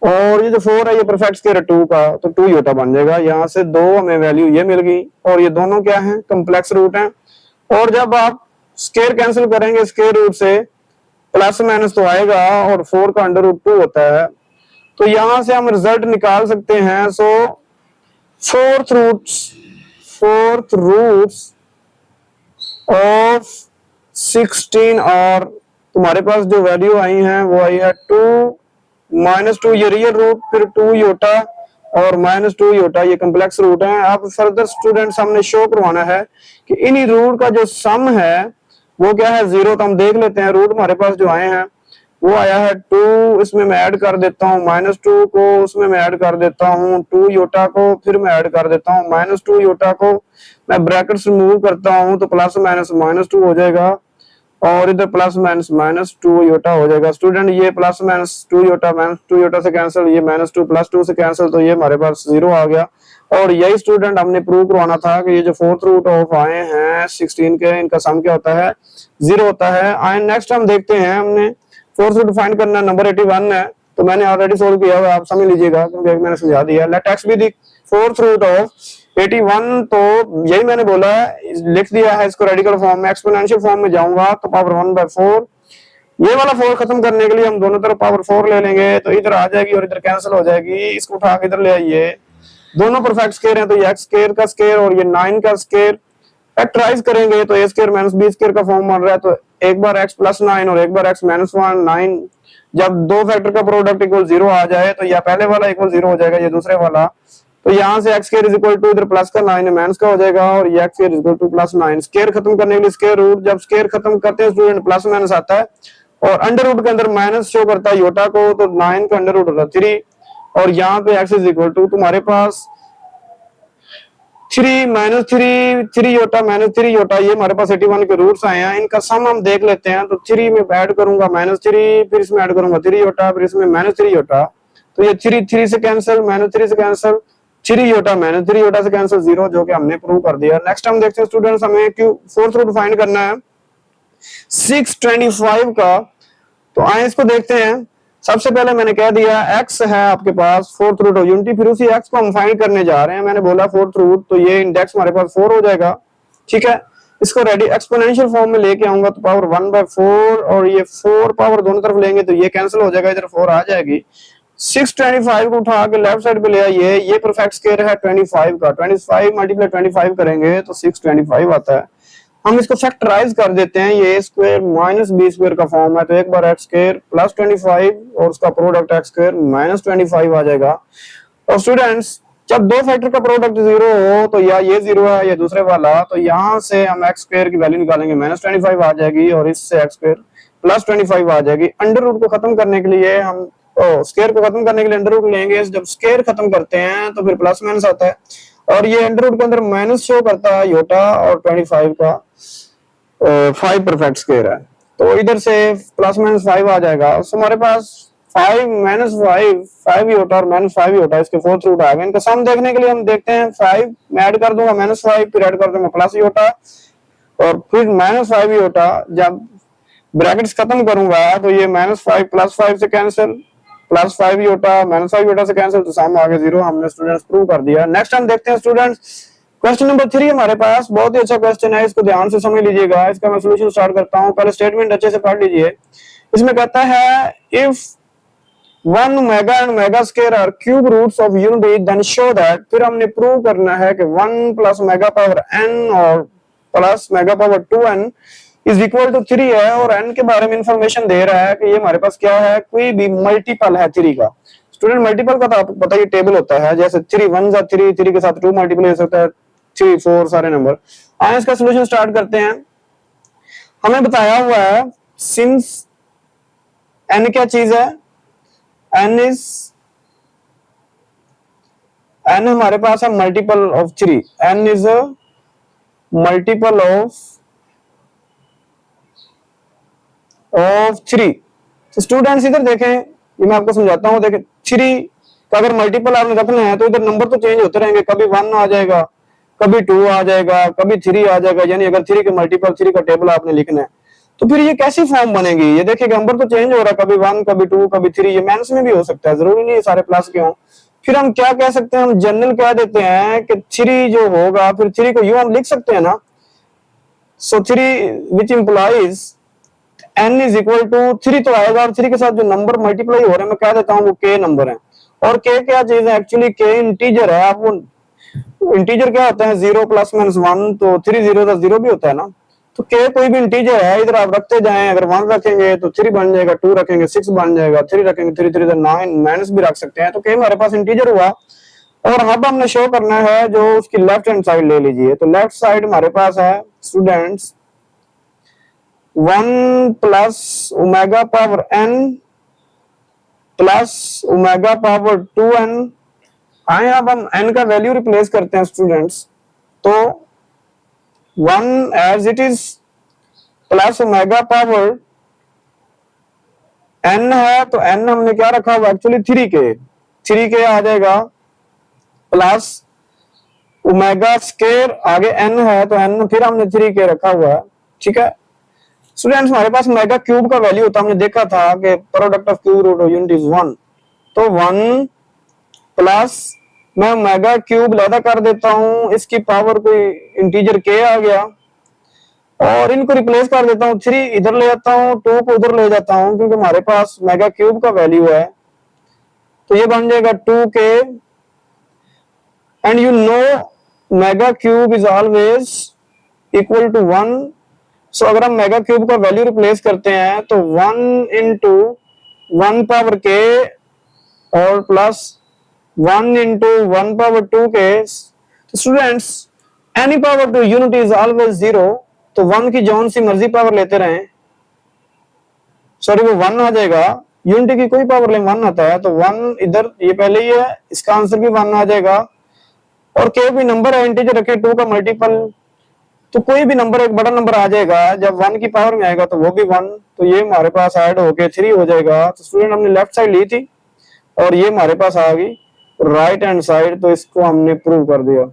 और ये जो 4 है ये परफेक्ट स्क्वायर 2 का, तो 2 योटा बन जाएगा। यहाँ से 2 हमें वैल्यू ये मिल गई, और ये दोनों क्या है, कम्प्लेक्स रूट हैं। और जब आप स्क्वायर कैंसिल करेंगे स्क्वायर रूट से प्लस माइनस तो आएगा, और 4 का अंडर रूट 2 होता है। तो यहां से हम रिजल्ट निकाल सकते हैं। सो 4th रूट्स ऑफ 16 और तुम्हारे पास जो वैल्यू आई है वो आई है 2 -2 ये रियल रूट, फिर 2 योटा और -2 योटा ये कम्प्लेक्स रूट है। अब फर्दर स्टूडेंट्स हमने शो करवाना है कि इन्हीं रूट का जो सम है वो क्या है, 0। तो हम देख लेते हैं रूट हमारे पास जो आए हैं वो आया है 2, इसमें मैं ऐड कर देता हूँ -2 को, उसमें मैं ऐड कर देता हूँ 2 योटा को, फिर मैं ऐड कर देता हूँ -2 योटा को, मैं ब्रैकेट्स रिमूव करता हूँ तो प्लस माइनस -2 हो जाएगा और इधर प्लस माइनस -2 योटा हो जाएगा। स्टूडेंट ये प्लस माइनस 2 योटा -2 योटा से कैंसिल, ये -2 प्लस 2 से कैंसिल, तो ये हमारे पास 0 आ गया। और यही स्टूडेंट हमने प्रूव करवाना था कि ये जो फोर्थ रूट ऑफ आए हैं 16 के, इनका सम क्या होता है, 0 होता है। एंड नेक्स्ट हम देखते हैं, हमने फोर्थ रूट फाइंड करना नंबर 81 है, तो मैंने ऑलरेडी सोल्व किया हुआ, आप समझ लीजिएगा क्योंकि मैंने समझा दिया। Let x be the fourth root of 81, तो यही मैंने बोला है, लिख दिया है इसको रेडिकल फॉर्म में। एक्सपोनेंशियल फॉर्म में जाऊंगा तो पावर 1/4, ये वाला 4 खत्म करने के लिए हम दोनों तरफ पावर 4 ले लेंगे, तो इधर आ जाएगी और इधर कैंसिल हो जाएगी। इसको उठा के इधर ले आइए, दोनों परफेक्ट स्क्वायर हैं, तो ये x स्क्वायर का स्क्वायर और ये 9 का स्क्वायर फैक्टराइज करेंगे तो a square minus b square का फॉर्म बन रहा है। तो एक बार x प्लस 9 और एक बार x माइनस 9, जब दो फैक्टर का प्रोडक्ट इक्वल 0 आ जाए तो या पहले वाला इक्वल 0 हो जाएगा, ये दूसरे वाला। तो यहाँ से x square is equal to इधर प्लस का 9 माइनस का हो जाएगा और ये x square is equal to plus 9। Square खत्म करने के लिए स्क्वायर रूट, जब स्क्वायर खत्म करते हैं स्टूडेंट प्लस माइनस आता है और अंडर रूट के अंदर माइनस शो करता है योटा को, तो 9 का अंडर रूट होता है 3 और यहाँ पे x इज इक्वल टू तुम्हारे पास 3 माइनस 3 योटा माइनस 3 योटा, ये हमारे पास 81 के रूट्स आए हैं। इनका सम हम देख लेते हैं, तो 3 में ऐड करूंगा -3, फिर इसमें ऐड करूंगा 3 योटा, फिर इसमें -3 योटा, तो ये 3 से कैंसिल, -3 से कैंसिल, 3 योटा -3 योटा से कैंसिल 0, जो कि हमने प्रूव कर दिया। नेक्स्ट हम देखते हैं स्टूडेंट्स, हमें क्यों फोर्थ रूट फाइंड करना है 625 का, तो आए इसको देखते हैं। सबसे पहले मैंने कह दिया x है आपके पास फोर्थ रूट ऑफ यूनिटी, फिर उसी x को हम फाइंड करने जा रहे हैं। मैंने बोला फोर्थ रूट, तो ये इंडेक्स हमारे पास 4 हो जाएगा, ठीक है। इसको रेडी एक्सपोनेंशियल फॉर्म में लेके आऊंगा तो पावर 1/4 और ये 4 पावर दोनों तरफ लेंगे तो ये कैंसिल हो जाएगा, इधर 4 आ जाएगी। 625 को उठा के लेफ्ट साइड पे ले आइए, ये परफेक्ट स्क्वायर है 25 का, 25 मल्टीप्लाई 25 करेंगे तो 625 आता है। हम इसको फैक्टराइज कर देते हैं, ये a square minus b square का फॉर्म है, तो एक बार x स्क्वायर प्लस 25 और उसका प्रोडक्ट x स्क्वायर माइनस 25 आ जाएगा। और स्टूडेंट्स जब दो फैक्टर का प्रोडक्ट 0 हो तो या ये 0 है या दूसरे वाला, तो यहाँ से हम x स्क्वायर की वैल्यू निकालेंगे -25 आ जाएगी और इससे x स्क्वायर प्लस 25 आ जाएगी। अंडर रूट को खत्म करने के लिए हम स्क्वायर को खत्म करने के लिए अंडर रूट लेंगे, जब स्क्वायर खत्म करते हैं तो फिर प्लस माइनस आता है और ये अंडर रूट के अंदर माइनस शो करता है योटा और 25 का 5 परफेक्ट स्क्वायर है, तो इधर से प्लस माइनस 5 आ जाएगा। तो हमारे पास 5 माइनस 5 योटा और -5 योटा, इसके फोर्थ रूट आ गए। इनका सम देखने के लिए हम देखते हैं 5 मैं ऐड कर दूंगा -5, फिर ऐड कर दूंगा प्लस योटा और फिर -5 योटा। जब ब्रैकेट्स खत्म करूंगा तो ये -5 प्लस 5 से कैंसिल, प्लस 5 योटा -5 योटा से कैंसिल, तो सम आ गया 0। हमने स्टूडेंट्स प्रूव कर दिया। नेक्स्ट हम देखते हैं स्टूडेंट्स क्वेश्चन नंबर 3 हमारे पास, बहुत ही अच्छा क्वेश्चन है, इसको ध्यान से समझ लीजिएगा। इसका मैं सॉल्यूशन स्टार्ट करता हूं, पहले स्टेटमेंट अच्छे से पढ़ लीजिए। इसमें कहता है if 1 omega and omega square are cube roots of unity then show that, फिर हमने प्रूव करना है कि 1 प्लस ओमेगा पावर n और plus omega power 2n is equal to 3 है, और n के बारे में इंफॉर्मेशन दे रहा है कि ये हमारे पास क्या है, कोई भी मल्टीपल है 3 का। स्टूडेंट मल्टीपल का तो आपको पता ही टेबल होता है, जैसे 3 1 जा 3, 3 के साथ 2 मल्टीपल हो सकता है, 3 4 सारे नंबर। आइए इसका सॉल्यूशन स्टार्ट करते हैं। हमें बताया हुआ है सिंस n क्या चीज है, n हमारे पास है multiple of 3, n is a multiple of 3। तो स्टूडेंट्स इधर देखें, ये मैं आपको समझाता हूँ। देखें 3 का अगर मल्टीपल आपने रखना है तो इधर नंबर तो चेंज होते रहेंगे, कभी 1 आ जाएगा, कभी 2 आ जाएगा, कभी 3 आ जाएगा। यानी अगर 3 के मल्टीपल 3 का टेबल आपने लिखना है तो फिर ये कैसी फॉर्म बनेगी, ये देखिएगा नंबर तो चेंज हो रहा है, कभी 1 कभी 2 कभी 3, ये माइनस में भी हो सकता है, जरूरी नहीं है सारे प्लस के हों। फिर हम क्या कह सकते हैं, हम जनरल कह देते हैं कि 3 जो होगा, फिर 3 को यूं हम लिख सकते हैं ना, so 3 which implies n is equal to 3 तो आएगा, और 3 के साथ जो नंबर मल्टीप्लाई हो रहे हैं मैं कह देता हूँ वो k नंबर है। और k क्या चीज है, एक्चुअली k इंटीजर है। आपको इंटीजर क्या होता है, 0 प्लस माइनस 1, तो 3 0 का 0 भी होता है ना, तो k कोई भी इंटीजर है, इधर आप रखते जाएं, अगर 1 रखेंगे तो 3 बन जाएगा, 2 रखेंगे 6 बन जाएगा, 3 रखेंगे 3 3 9 माइनस भी रख सकते हैं। तो k हमारे पास इंटीजर हुआ। और अब हमने शो करना है जो उसकी लेफ्ट हैंड साइड ले लीजिए, तो लेफ्ट साइड हमारे पास है students 1 plus omega power n plus omega power 2n। आए अब हम n का वैल्यू रिप्लेस करते हैं स्टूडेंट्स, तो 1 as it is plus omega power n है, तो n हमने क्या रखा हुआ एक्चुअली 3k आ जाएगा, प्लस ओमेगा स्केयर आगे n है, तो n फिर हमने 3k रखा हुआ है। ठीक है स्टूडेंट्स, हमारे पास ओमेगा क्यूब का वैल्यू होता है, हमने देखा था कि product of cube root of unit is 1, तो 1 प्लस मैं ओमेगा क्यूब लैदा कर देता हूं, इसकी पावर कोई इंटीजर k आ गया, और इनको रिप्लेस कर देता हूँ, 3 इधर ले जाता हूँ, 2 को उधर ले जाता हूँ, क्योंकि हमारे पास मेगा क्यूब का वैल्यू है, तो ये बन जाएगा 2k। And you know mega cube is always equal to 1, so अगर हम मेगा क्यूब का वैल्यू रिप्लेस करते हैं तो 1 इंटू 1 पावर k और plus 1 into 1 power 2k। Students, any power to unit is always 0, तो 1 की जौन सी मर्जी पावर लेते रहें, सॉरी वो 1 आ जाएगा, यूनिटी की कोई पावर ले 1 आता है, तो 1 इधर ये पहले ही है, इसका आंसर भी 1 आ जाएगा। और k भी नंबर है, इंटीजर रखे 2 का मल्टीपल, तो कोई भी नंबर एक बड़ा नंबर आ जाएगा, जब 1 की पावर में आएगा तो वो भी 1, तो ये हमारे पास ऐड होके 3 हो जाएगा। तो स्टूडेंट हमने लेफ्ट साइड ली थी और ये हमारे पास आ गई राइट हैंड साइड, तो इसको हमने प्रूव कर दिया।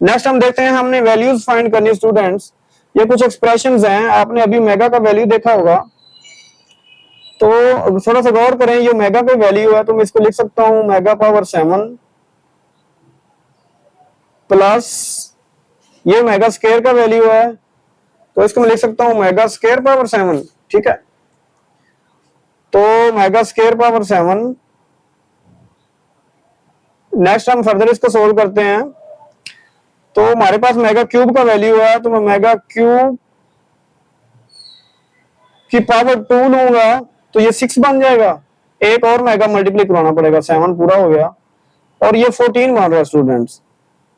नेक्स्ट हम देखते हैं, हमने वैल्यूज फाइंड करनी स्टूडेंट्स। ये कुछ एक्सप्रेशंस हैं, आपने अभी मेगा का वैल्यू देखा होगा, तो थोड़ा सा गौर करें, ये मेगा का वैल्यू है, तो मैं इसको लिख सकता हूं मेगा पावर 7 प्लस ये मेगा स्केयर का वैल्यू है, तो इसको मैं लिख सकता हूं मेगा स्केयर पावर 7। ठीक है, तो मेगा स्केयर पावर 7। नेक्स्ट हम फर्दर इसको सोल्व करते हैं, तो हमारे पास मेगा क्यूब का वैल्यू है, तो मैं मेगा क्यूब की पावर 2 लूंगा, तो ये 6 बन जाएगा, एक और मेगा मल्टीप्लाई करवाना पड़ेगा, 7 पूरा हो गया, और ये 14 बन रहा है students,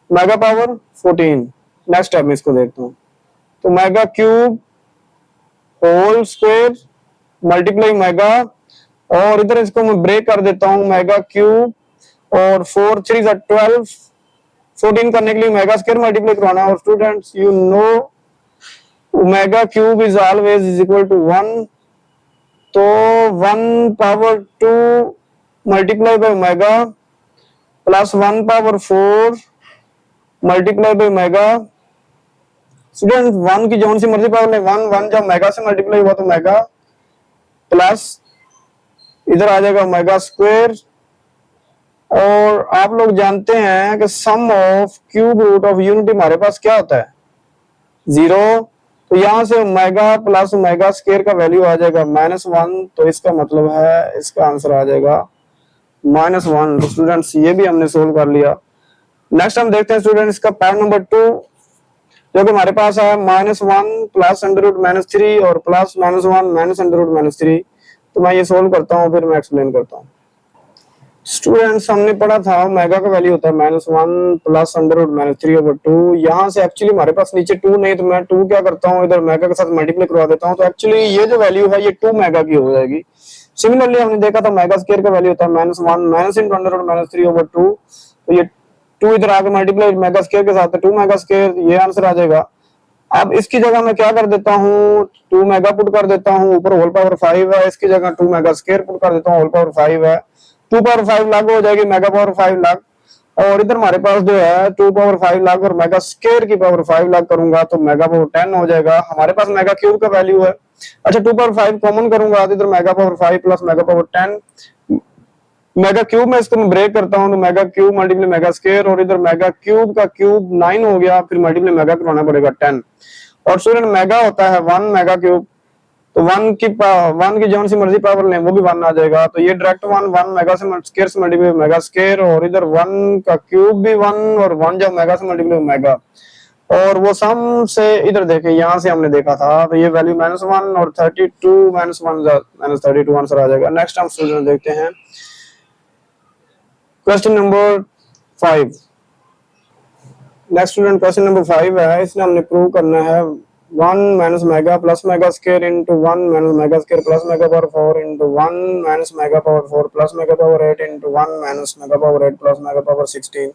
mega power 14। Next step में इसको देखता हूँ, तो mega cube whole square multiply mega, और इधर इसको मैं ब्रेक कर देता हूँ, मेगा क्यूब और 4 3 12, 14 करने के लिए मेगा स्क्वायर मल्टीप्लाई करवाना। और students you know omega cube is always is equal to 1, तो 1 power 2 multiply by omega plus 1 power 4 multiply by omega. Student 1 की जौन सी मर्जी पावर ले, 1 जब मेगा से मल्टीप्लाई हुआ तो मेगा प्लस इधर आ जाएगा ओमेगा स्क्वायर, और आप लोग जानते हैं कि sum of cube root of unity हमारे पास क्या होता है, 0, तो यहां से ओमेगा प्लस ओमेगा स्क्वायर का वैल्यू आ जाएगा -1, तो इसका मतलब है इसका आंसर आ जाएगा -1। तो स्टूडेंट्स ये भी हमने सोल्व कर लिया। नेक्स्ट हम देखते हैं स्टूडेंट्स का पार्ट नंबर 2, जो कि हमारे पास है -1 प्लस अंडर रूट -3 और प्लस -1 माइनस अंडर रूट -3। तो मैं ये सोल्व करता हूँ, फिर मैं एक्सप्लेन करता हूँ। स्टूडेंट्स हमने पढ़ा था मेगा का वैल्यू होता है -1 प्लस अंडर रूट -3/2। यहाँ से एक्चुअली हमारे पास नीचे 2 नहीं, तो मैं 2 क्या करता हूँ, इधर मेगा के साथ मल्टीप्लाई करवा देता हूँ, तो एक्चुअली ये जो वैल्यू है ये 2 मेगा की हो जाएगी। सिमिलरली हमने देखा था मेगा स्क्वायर का वैल्यू होता है -1 माइनस इंटू अंडर रूट -3/2, तो ये 2 इधर आके मल्टीप्लाई मेगा स्क्वायर के साथ 2 मेगा स्क्वायर, ये आंसर आ जाएगा। अब इसकी जगह मैं क्या कर देता हूँ, 2 मेगा पुट कर देता हूँ, ऊपर होल पावर 5 है, इसकी जगह 2 मेगा स्क्वायर पुट कर देता हूँ, होल पावर 5 है, 2 पावर 5 लाख हो जाएगी, मेगा पावर 5 लाख, और इधर हमारे पास जो है 2 पावर 5 लाख और मेगा स्क्वायर की पावर 5 लाख करूंगा तो मेगा पावर 10 हो जाएगा। हमारे पास मेगा क्यूब का वैल्यू है, अच्छा 2 पावर 5 कॉमन करूंगा तो इधर mega power 5 plus mega power 10, mega cube में इसको मैं ब्रेक करता हूं तो mega cube multiply mega square, और इधर मेगा क्यूब का क्यूब 9 हो गया, फिर मल्टीप्लाई मेगा करवाना पड़ेगा 10, और स्टूडेंट मेगा होता है 1 मेगा क्यूब, तो 1 की जौन सी मर्जी पावर लें वो भी 1 आ जाएगा, तो ये डायरेक्ट 1 मेगा से स्क्वायर से मल्टीप्लाई मेगा स्क्वायर, और इधर 1 का क्यूब भी 1 और 1 जब मेगा से मल्टीप्लाई मेगा, और वो सम से इधर देखें यहाँ से हमने देखा था, तो ये वैल्यू -1 और 32 -1 -32 आंसर आ जाएगा। नेक्स्ट हम स्टूडेंट देखते हैं question number 5। Next student question number 5 है, इसमें हमने प्रूव करना है 1 minus mega plus mega square into 1 minus mega square plus mega power 4 into 1 minus mega power 4 plus mega power 8 into 1 minus mega power 8 plus mega power 16।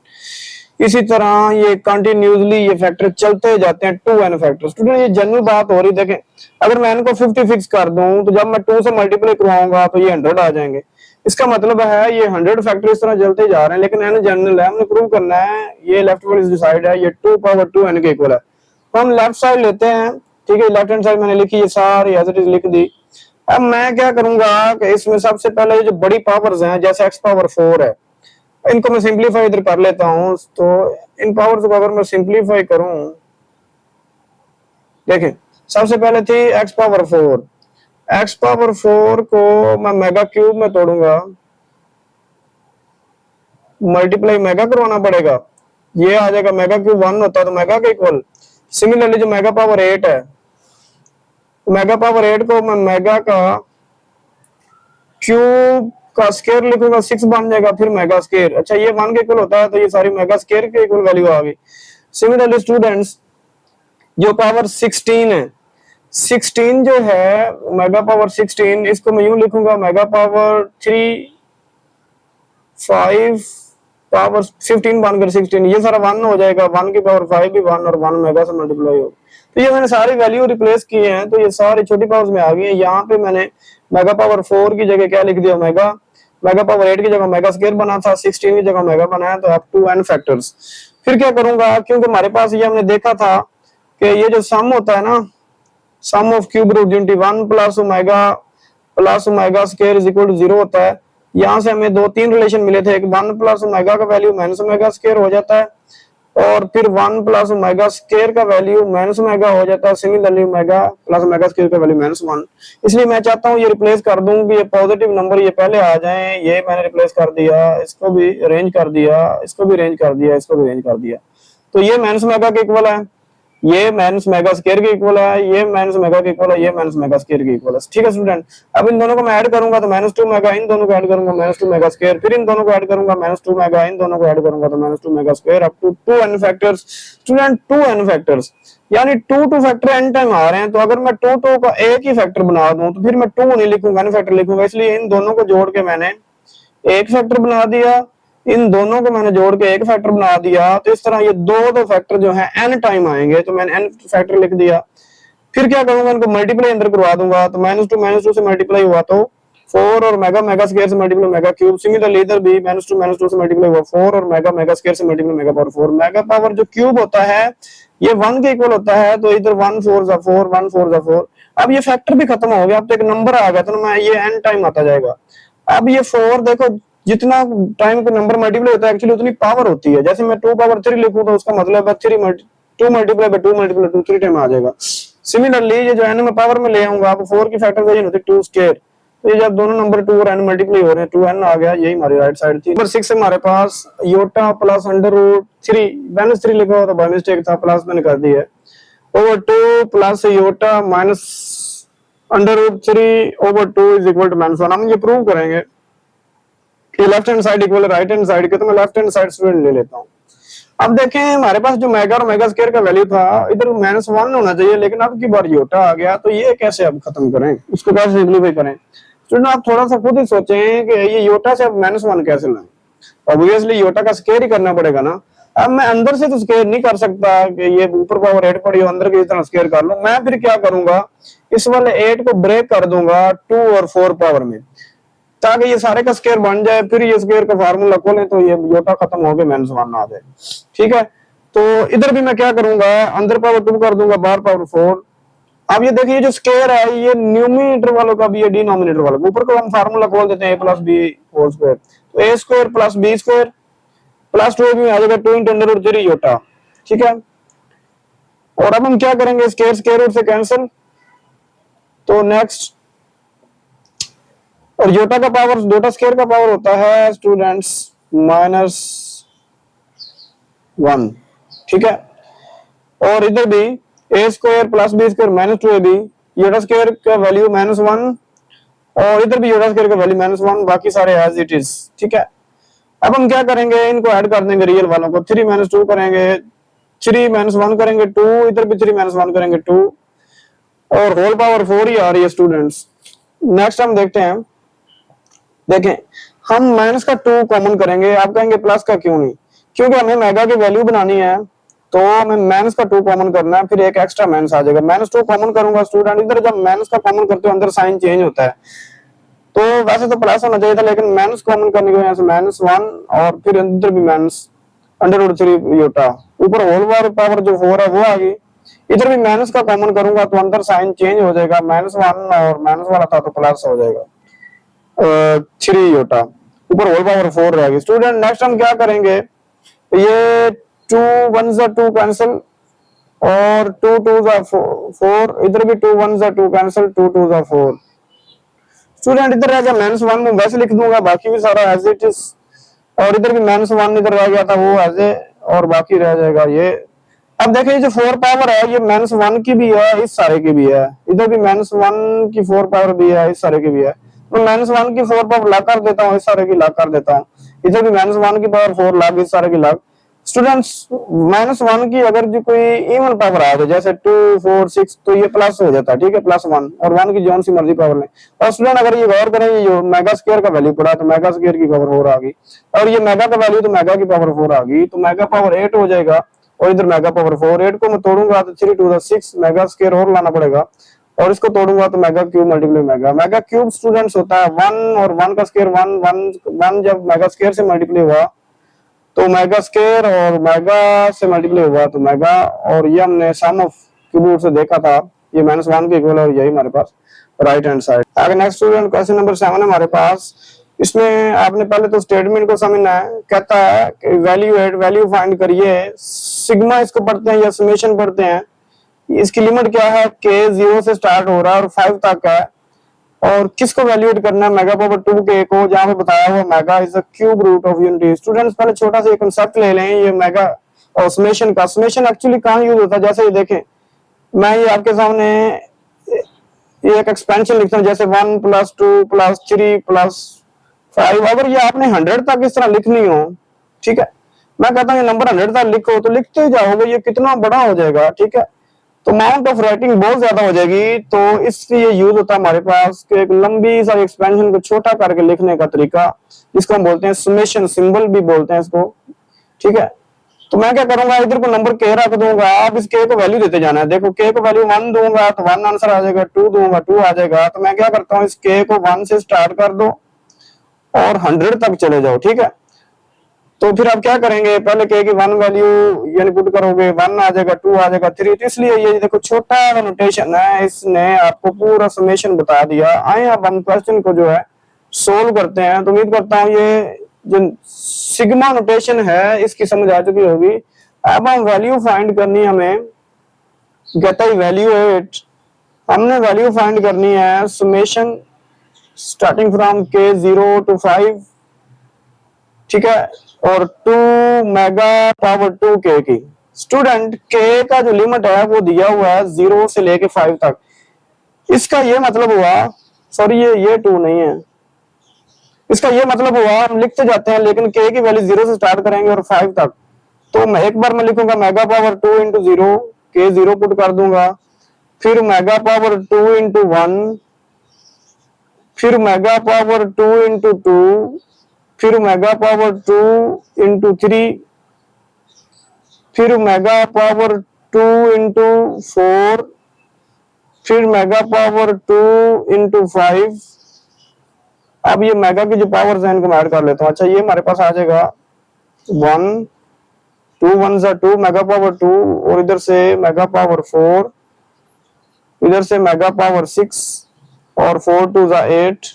इसी तरह ये continuously ये factor चलते जाते हैं 2n फैक्टर। स्टूडेंट ये general बात हो रही, देखें अगर मैं इनको 50 फिक्स कर दूं तो जब मैं 2 से मल्टीप्लाई करवाऊंगा तो ये 100 आ जाएंगे। इसका मतलब है ये 100 फैक्टर इस तरह चलते जा रहे हैं, लेकिन n जनरल है, हमने प्रूव करना है ये लेफ्ट वाली जो साइड है ये 2 पावर 2n के इक्वल है। तो हम लेफ्ट साइड लेते हैं, ठीक है, लेफ्ट हैंड साइड मैंने लिखी, ये सारी एज इट इज लिख दी। अब मैं क्या करूंगा कि इसमें सबसे पहले ये जो बड़ी पावर्स हैं जैसे x पावर 4 है, इनको मैं सिंपलीफाई इधर कर लेता हूं। तो इन पावर्स को अगर मैं सिंपलीफाई करूं, देखें सबसे पहले थी x पावर 4, x पावर 4 को मैं मेगा क्यूब में तोड़ूंगा, मल्टीप्लाई मेगा करवाना पड़ेगा, ये आ जाएगा मेगा क्यूब 1 होता है तो मेगा के इक्वल। सिमिलरली जो मेगा पावर 8 है, मेगा पावर 8 को मैं मेगा का क्यूब का स्क्वायर लिखूंगा, 6 बन जाएगा, फिर मेगा स्क्वायर। अच्छा ये 1 के इक्वल होता है तो ये सारी मेगा स्क्वायर के इक्वल वैल्यू आ गई। सिमिलरली स्टूडेंट्स जो पावर 16 है, 16 जो है मेगा पावर 16, इसको मैं यूं लिखूंगा मेगा पावर 3 5 पावर 15 बनकर 16, ये सारा 1 हो जाएगा, 1 की पावर 5 भी 1 और 1 मेगा से मल्टीप्लाई हो। तो ये मैंने सारी वैल्यू रिप्लेस किए हैं तो ये सारी छोटी पावर्स में आ गई हैं। यहाँ पे मैंने मेगा पावर 4 की जगह क्या लिख दिया, मेगा, मेगा पावर 8 की जगह मेगा स्क्वायर बना था, 16 की जगह मेगा बनाया, तो अप टू n फैक्टर्स। फिर क्या करूंगा, क्योंकि हमारे पास ये हमने देखा था कि ये जो सम होता है ना, sum of cube root unity 1 plus omega square is equal to 0 होता है। यहाँ से हमें 2-3 रिलेशन मिले थे, एक 1 प्लस ओमेगा का वैल्यू माइनस ओमेगा स्क्वायर हो जाता है, और फिर 1 प्लस ओमेगा स्क्वायर का वैल्यू माइनस ओमेगा हो जाता है। Similarly omega plus omega square का वैल्यू -1। इसलिए मैं चाहता हूँ ये रिप्लेस कर दूं कि ये पॉजिटिव नंबर ये पहले आ जाएं। ये मैंने रिप्लेस कर दिया, इसको भी अरेंज कर दिया, इसको भी अरेंज कर दिया, इसको भी अरेंज कर दिया। तो ये माइनस ओमेगा के इक्वल है, ये माइनस मेगा स्क्वायर के इक्वल है, ये माइनस मेगा के इक्वल है, ये माइनस मेगा स्क्वायर के इक्वल है। ठीक है स्टूडेंट, अब इन दोनों को मैं ऐड करूंगा तो -2 मेगा, इन दोनों को ऐड करूंगा -2 मेगा स्क्वायर, फिर इन दोनों को ऐड करूंगा -2 मेगा, इन दोनों को ऐड करूंगा तो -2 mega square, up to 2n factors. Student 2n factors यानी 2 फैक्टर n टाइम आ रहे हैं, तो अगर मैं 2 का एक ही फैक्टर बना दूं तो फिर मैं 2 नहीं लिखूंगा, n फैक्टर लिखूंगा। इसलिए इन दोनों को जोड़ के मैंने एक फैक्टर बना दिया, इन दोनों को मैंने जोड़ के एक फैक्टर बना दिया। तो इस तरह ये दो फैक्टर जो है n टाइम आएंगे, तो मैंने n फैक्टर लिख दिया। फिर क्या करूंगा, इनको मल्टीप्लाई अंदर करवा दूंगा, तो -2 से मल्टीप्लाई हुआ तो 4 और मेगा स्क्वायर से मल्टीप्लाई मेगा क्यूब। सिमिलरली इधर भी -2 से मल्टीप्लाई हुआ 4 और मेगा स्क्वायर से multiply mega power 4। Mega power जो क्यूब होता है ये 1 के इक्वल होता है, तो इधर 1 4 जा 4, 1 4 जा 4। अब ये फैक्टर भी खत्म हो गया, अब तो एक नंबर आ गया, तो मैं ये n टाइम आता जाएगा। अब ये 4 देखो, जितना टाइम को नंबर मल्टीप्लाई होता है एक्चुअली उतनी पावर होती है। जैसे मैं 2 पावर 3 लिखूं तो उसका मतलब है 2 मल्टीप्लाई बाय 2 मल्टीप्लाई 2 3 टाइम आ जाएगा। सिमिलरली ये जो n में पावर में ले आऊंगा, अब 4 की फैक्टराइजेशन होती है 2 स्क्वायर, तो ये जब दोनों नंबर 2 और n मल्टीप्लाई हो रहे हैं 2n आ गया, यही हमारी राइट साइड थी। नंबर 6 हमारे पास योटा प्लस √3, -3 लिखा हुआ था बाय मिस्टेक था, प्लस मैंने कर दिया, over 2 plus iota minus √3 over 2 is equal to -1। हम ये प्रूव करेंगे कि लेफ्ट हैंड साइड इक्वल है राइट हैंड साइड के, तो मैं लेफ्ट हैंड साइड स्टूडेंट ले लेता हूं। अब देखें हमारे पास जो मेगा और मेगा स्क्वायर का वैल्यू था इधर -1 होना चाहिए, लेकिन अब की बार योटा आ गया, तो ये कैसे अब खत्म करें, इसको कैसे सिंपलीफाई करें। स्टूडेंट आप थोड़ा सा खुद ही सोचें कि ये योटा से अब -1 कैसे लाएं। ऑब्वियसली योटा का स्क्वायर ही करना पड़ेगा ना। अब मैं अंदर से तो स्क्वायर नहीं कर सकता कि ये ऊपर पावर 8 पड़ी हो अंदर की तरह स्क्वायर कर लूं। मैं फिर क्या करूंगा, इस वाले 8 को ब्रेक कर दूंगा 2 और 4 पावर में, ताकि ये सारे का स्क्वायर बन जाए। फिर ये स्क्वायर का फार्मूला खोलें तो ये योटा खत्म हो गया, -1 आ जाए। ठीक है, तो इधर भी मैं क्या करूंगा, अंदर पावर 2 कर दूंगा, बाहर पावर 4। अब ये देखिए जो स्क्वायर है ये न्यूमरेटर वालों का भी है डिनोमिनेटर वालों का, ऊपर को हम फार्मूला खोल देते हैं a + b होल स्क्वायर, तो a square plus b square plus 2 भी आ जाएगा 2 × √3 योटा। ठीक है, और अब हम क्या करेंगे, स्क्वायर रूट से कैंसिल, तो नेक्स्ट, और योटा का पावर योटा स्क्वायर का पावर होता है स्टूडेंट्स -1। ठीक है, और इधर भी a square plus b square -2ab, iota square का वैल्यू -1, और इधर भी योटा स्क्वायर का वैल्यू -1, बाकी सारे एज इट इज। ठीक है, अब हम क्या करेंगे, इनको ऐड कर देंगे रियल वालों को, 3 - 2 करेंगे, 3 - 1 करेंगे 2, इधर भी 3 - 1 करेंगे 2, और होल पावर 4 ही आ रही है स्टूडेंट्स। नेक्स्ट हम देखते हैं, देखें हम माइनस का 2 कॉमन करेंगे, आप कहेंगे प्लस का क्यों नहीं, क्योंकि हमें मेगा की वैल्यू बनानी है तो हमें माइनस का 2 कॉमन करना है, फिर एक एक्स्ट्रा माइनस आ जाएगा। -2 कॉमन करूंगा स्टूडेंट, इधर जब माइनस का कॉमन करते हो अंदर साइन चेंज होता है, तो वैसे तो प्लस होना चाहिए था, लेकिन माइनस कॉमन करने की वजह से -1 और फिर इधर भी माइनस √3 योटा, ऊपर होल पावर जो 4 है वो आ गई, इधर भी माइनस का कॉमन करूंगा तो अंदर साइन चेंज हो जाएगा, -1 और माइनस वाला था तो प्लस हो जाएगा 3 योटा, ऊपर होल पावर 4 रहेगी। स्टूडेंट नेक्स्ट हम क्या करेंगे, ये 2 1 जा 2 कैंसिल और 2 2 जा 4, इधर भी 2 1 जा 2 कैंसिल, 2 2 जा 4। स्टूडेंट इधर रह गया -1, मैं वैसे लिख दूंगा, बाकी भी सारा एज इट इज, और इधर भी -1 इधर रह गया था वो एज ए, और बाकी रह जाएगा ये। अब देखिए जो 4 पावर है ये -1 की भी है, इस सारे की भी है, इधर भी -1 की 4 पावर भी है, इस सारे की भी है, तो -1 की 4 पावर ला कर देता हूँ, इस सारे की ला कर देता हूँ, इधर भी -1 की पावर 4 लाख, इस सारे की लाख। स्टूडेंट्स -1 की अगर जो कोई इवन पावर आ जाए जैसे 2 4 6 तो ये प्लस हो जाता है, ठीक है, +1, और 1 की जौन सी मर्जी पावर लें। और स्टूडेंट अगर ये गौर करें, ये जो मेगा स्क्वायर का वैल्यू पड़ा तो मेगा स्क्वायर की पावर 4 आ गई, और ये मेगा का वैल्यू तो मेगा की पावर 4 आ गई, तो मेगा पावर 8 हो जाएगा, और इधर मेगा पावर 4, 8 को मैं तोड़ूंगा तो 3 2 6 मेगा स्क्वायर और लाना पड़ेगा, और इसको तोड़ूंगा तो mega cube multiply mega, mega cube students होता है 1, और 1 का स्क्वायर 1 1 जब मेगा स्क्वायर से मल्टीप्लाई हुआ तो मेगा स्क्वायर, और मेगा से मल्टीप्लाई हुआ तो मेगा, और ये हमने सम ऑफ क्यूब रूट से देखा था, ये -1 के इक्वल, और यही हमारे पास राइट हैंड साइड। आगे नेक्स्ट स्टूडेंट क्वेश्चन नंबर 7 हमारे पास, इसमें आपने पहले तो स्टेटमेंट को समझना है, कहता है कि वैल्यू फाइंड करिए, सिग्मा इसको पढ़ते हैं या समेशन पढ़ते हैं, इसकी लिमिट क्या है, के 0 से स्टार्ट हो रहा है और 5 तक है, और किसको वैल्यूएट करना है, मेगा पावर 2 के को, जहां पे बताया हुआ omega is the cube root of unity. Students पहले छोटा सा कांसेप्ट ले लें, ये मेगा और समेशन का, समेशन एक्चुअली कहां यूज होता है, जैसे ये देखें, मैं ये आपके सामने ये एक एक्सपेंशन लिखता हूं, जैसे 1 + 2 + 3 + 5, अगर ये आपने 100 तक इस तरह लिखनी हो, ठीक है, मैं कहता हूँ ये नंबर 100 तक लिखो, तो लिखते ही जाओगे, ये कितना बड़ा हो जाएगा, ठीक है, तो अमाउंट ऑफ राइटिंग बहुत ज्यादा हो जाएगी, तो इसलिए यूज होता है हमारे पास कि एक लंबी सारी एक्सपेंशन को छोटा करके लिखने का तरीका, जिसको हम बोलते हैं समेशन सिंबल भी बोलते हैं इसको, ठीक है। तो मैं क्या करूंगा, इधर को नंबर के रख दूंगा, आप इस के को वैल्यू देते जाना है, देखो के को वैल्यू 1 दूंगा तो 1 आंसर आ जाएगा, 2 दूंगा 2 आ जाएगा, तो मैं क्या करता हूँ, इस के को 1 से स्टार्ट कर दो और 100 तक चले जाओ, ठीक है। तो फिर आप क्या करेंगे, पहले के की 1 वैल्यू यानी पुट करोगे, 1 आ जाएगा, 2 आ जाएगा, 3, तो इसलिए ये देखो छोटा नोटेशन है, इसने आपको पूरा समेशन बता दिया। आए अब हम क्वेश्चन को जो है सोल्व करते हैं, तो उम्मीद करता हूँ ये जो सिग्मा नोटेशन है इसकी समझ आ चुकी होगी। अब हम वैल्यू फाइंड करनी, हमें कहता है वैल्यूएट, हमने वैल्यू फाइंड करनी है समेशन स्टार्टिंग फ्रॉम के 0 to 5, ठीक है, और 2 मेगा पावर 2 के की। स्टूडेंट के का जो लिमिट है वो दिया हुआ है 0 से लेके 5 तक, इसका ये मतलब हुआ, सॉरी ये 2 नहीं है, इसका ये मतलब हुआ, हम लिखते जाते हैं लेकिन के की वैल्यू 0 से स्टार्ट करेंगे और 5 तक, तो मैं एक बार मैं लिखूंगा मेगा पावर 2 × 0, के 0 पुट कर दूंगा, फिर मेगा पावर 2 × 1, फिर मेगा पावर 2 × 2, फिर मेगा पावर 2 × 3, फिर मेगा पावर 2 × 4, फिर मेगा पावर 2 × 5। अब ये मेगा की जो पावर्स हैं इनको मैं ऐड कर लेता हूँ। अच्छा ये हमारे पास आ जाएगा 1 2 1 सा 2 मेगा पावर 2, और इधर से मेगा पावर 4, इधर से मेगा पावर 6, और 4 2 सा 8,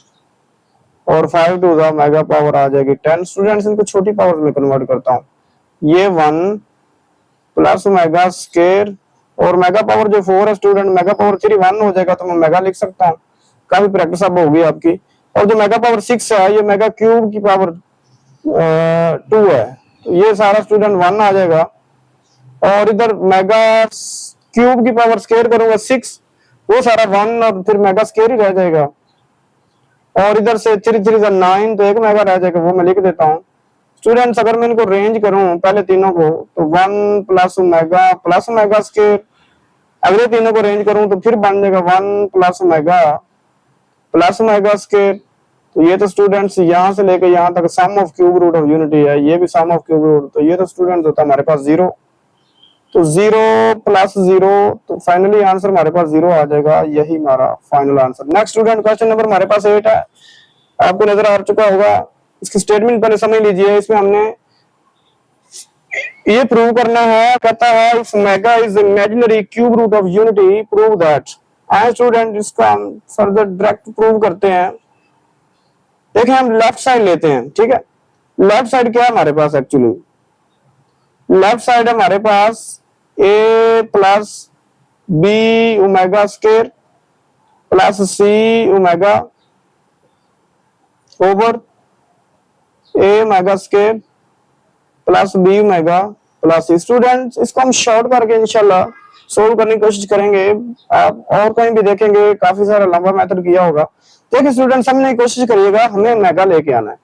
और 5 2 सा मेगा पावर आ जाएगी 10। स्टूडेंट्स इनको छोटी पावर में कन्वर्ट करता हूँ, ये 1 प्लस मेगा स्क्वायर, और मेगा पावर जो 4 है स्टूडेंट, मेगा पावर 3 1 हो जाएगा तो मैं मेगा लिख सकता हूँ, काफी प्रैक्टिस अब होगी आपकी। और जो मेगा पावर 6 है ये मेगा क्यूब की पावर 2 है, तो ये सारा स्टूडेंट 1 आ जाएगा, और इधर मेगा क्यूब की पावर स्क्वायर करूंगा 6, वो सारा 1 और फिर मेगा स्क्वायर ही रह जाएगा, और इधर से 3 3 9, तो 1 मेगा रह जाएगा, वो मैं लिख देता हूँ। स्टूडेंट्स अगर मैं इनको रेंज करूं पहले तीनों को, तो 1 प्लस मेगा स्क्वायर अगले तीनों को अरेंज करूं तो फिर बन जाएगा 1 प्लस ओमेगा स्क्वायर। तो ये तो स्टूडेंट्स यहाँ से लेकर यहाँ तक sum of cube root of unity है, ये भी सम ऑफ क्यूब रूट, तो ये तो स्टूडेंट्स होता है हमारे पास 0। तो 0 प्लस 0, तो फाइनली आंसर हमारे पास 0 आ जाएगा, यही हमारा final answer. Next student question number हमारे पास 8 है, आपको नजर आ चुका होगा। इसकी स्टेटमेंट पहले समझ लीजिए। इसमें हमने ये प्रूव करना है, कहता है if omega is imaginary cube root of unity prove that. आए स्टूडेंट इसको हम फर्दर डायरेक्ट प्रूव करते हैं। देखिए हम लेफ्ट साइड लेते हैं, ठीक है। लेफ्ट साइड क्या है हमारे पास, एक्चुअली लेफ्ट साइड है हमारे पास a plus B omega square plus C omega over a omega square plus B omega plus C. Students इसको हम शॉर्ट करके इंशाल्लाह सोल्व करने की कोशिश करेंगे। आप और कहीं भी देखेंगे काफी सारा लंबा मेथड किया होगा। देखिए स्टूडेंट समझने की कोशिश करिएगा, हमें ओमेगा लेके आना है।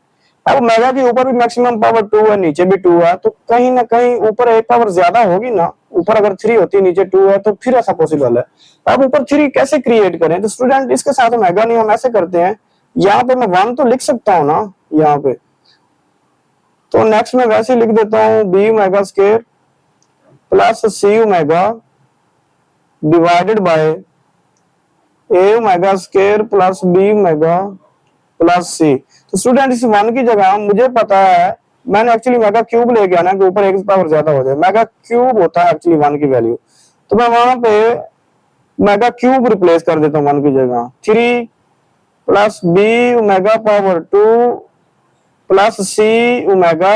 अब ओमेगा के ऊपर भी मैक्सिमम पावर 2 है, नीचे भी 2 है, तो कहीं ना कहीं ऊपर एक पावर ज्यादा होगी ना। ऊपर अगर 3 होती नीचे 2 है तो फिर ऐसा पॉसिबल है। अब ऊपर 3 कैसे क्रिएट करें, तो स्टूडेंट इसके साथ ओमेगा नहीं, हम ऐसे करते हैं, यहाँ पे मैं 1 तो लिख सकता हूँ ना यहाँ पे, तो नेक्स्ट में वैसे लिख देता हूँ b omega square plus C omega divided by A omega square plus B omega plus c. तो स्टूडेंट इस 1 की जगह मुझे पता है, मैंने एक्चुअली ओमेगा क्यूब लेके आना कि ऊपर एक पावर ज्यादा हो जाए। ओमेगा क्यूब होता है एक्चुअली 1 की वैल्यू, तो मैं वहां पे ओमेगा क्यूब रिप्लेस कर देता हूँ 1 की जगह। 3 plus B omega power 2 plus C omega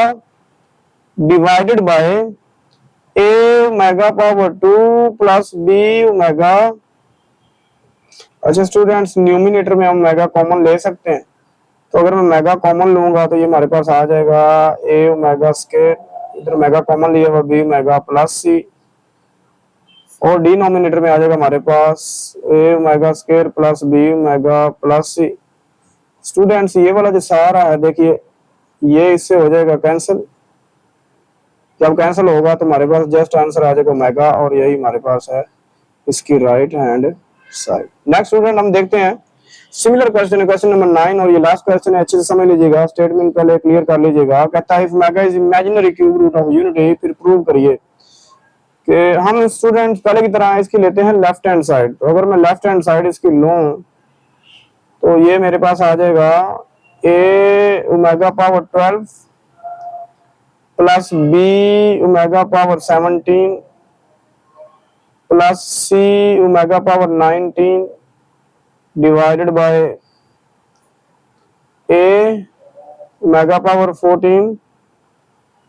divided by A omega power 2 plus B omega. अच्छा स्टूडेंट्स न्यूमिनेटर में हम ओमेगा कॉमन ले सकते हैं, तो अगर मैं ओमेगा कॉमन लूंगा तो ये हमारे पास आ जाएगा ए ओमेगा स्क्वायर, इधर ओमेगा कॉमन लिया हुआ बी ओमेगा प्लस सी, और डिनोमिनेटर में आ जाएगा हमारे पास a omega square plus B omega plus C. Students ये वाला जो सारा है देखिए ये इससे हो जाएगा कैंसिल। जब कैंसिल होगा तो हमारे पास जस्ट आंसर आ जाएगा ओमेगा, और यही हमारे पास है इसकी right hand side. Next student हम देखते हैं सिमिलर क्वेश्चन है, क्वेश्चन नंबर 9, और ये लास्ट क्वेश्चन है, अच्छे से समझ लीजिएगा, स्टेटमेंट पहले क्लियर कर लीजिएगा। कहता है if omega is imaginary cube root of unity, फिर प्रूव करिए कि हम स्टूडेंट पहले की तरह इसकी लेते हैं लेफ्ट हैंड साइड। तो अगर मैं लेफ्ट हैंड साइड इसकी लूं तो ये मेरे पास आ जाएगा a omega power 12 plus B omega power 17 plus C omega power 19 divided by A omega power 14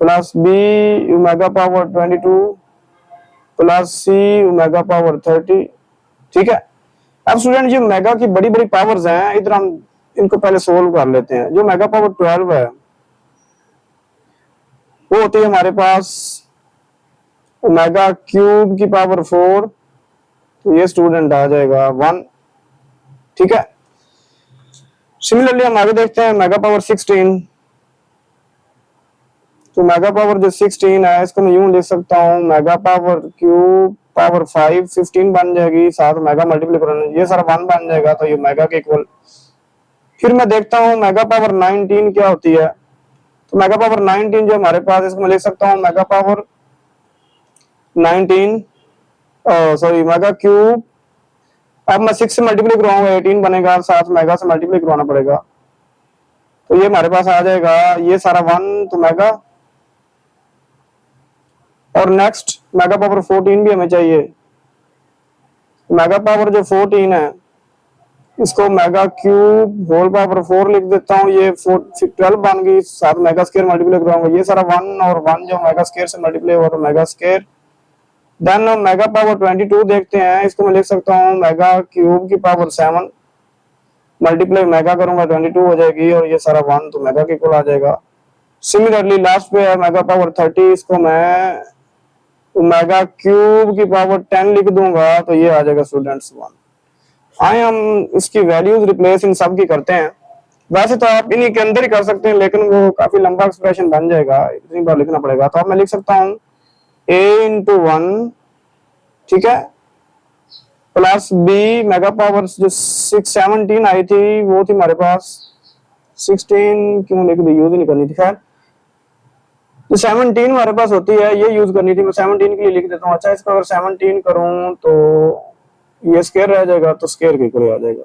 plus B omega power 22 plus C omega power 30। ठीक है। अब स्टूडेंट जो ओमेगा की बड़ी बड़ी पावर्स हैं, इधर हम इनको पहले सोल्व कर लेते हैं। जो ओमेगा पावर 12 है वो होती है हमारे पास ओमेगा क्यूब की पावर 4, तो ये स्टूडेंट आ जाएगा 1। ठीक है। सिमिलरली हम आगे देखते हैं ओमेगा पावर 16। तो ओमेगा पावर जो 16 है इसको मैं यूं लिख सकता हूं, ओमेगा पावर क्यूब पावर 5 15 बन जाएगी, साथ ओमेगा मल्टीप्लाई करना, ये सारा 1 बन जाएगा, तो ये ओमेगा के इक्वल। फिर मैं देखता हूं ओमेगा पावर 19 क्या होती है। तो ओमेगा पावर 19 जो हमारे पास, इसको मैं लिख सकता हूं omega power 19 sorry omega cube, अब मैं 6 से मल्टीप्लाई करवाऊंगा 18 बनेगा, साथ ओमेगा से मल्टीप्लाई करवाना पड़ेगा, तो ये हमारे पास आ जाएगा ये सारा 1 तो ओमेगा, और नेक्स्ट ओमेगा पावर 14 भी हमें चाहिए। ओमेगा पावर जो 14 है इसको ओमेगा क्यूब होल पावर 4 लिख देता हूँ, ये 12 बन गई, साथ ओमेगा स्क्वायर मल्टीप्लाई करवाऊंगा, ये सारा 1 और 1 जो ओमेगा स्क्वायर से मल्टीप्लाई हुआ तो omega square. Then omega power 22 देखते हैं, इसको मैं लिख सकता हूँ ओमेगा क्यूब की पावर 7 मल्टीप्लाई ओमेगा करूंगा 22 हो जाएगी, और ये सारा 1 तो ओमेगा के इक्वल आ जाएगा। सिमिलरली लास्ट पे है ओमेगा पावर 30, इसको मैं ओमेगा क्यूब की पावर 10 लिख दूंगा, तो ये आ जाएगा स्टूडेंट्स 1। आए हम इसकी वैल्यूज रिप्लेस इन सब की करते हैं। वैसे तो आप इन्हीं के अंदर ही कर सकते हैं, लेकिन वो काफी लंबा एक्सप्रेशन बन जाएगा, इतनी बार लिखना पड़ेगा। तो अब मैं लिख सकता हूँ a into 1, ठीक है, प्लस बी मेगा पावर जो 617 आई थी वो थी हमारे पास 16, क्यों लिख दी, यूज नहीं करनी थी, खैर जो 17 हमारे पास होती है ये यूज करनी थी, मैं 17 के लिए लिख देता हूँ। अच्छा, इसका अगर 17 करूं तो ये स्क्वायर रह जाएगा, तो स्क्वायर के इक्वल आ जाएगा,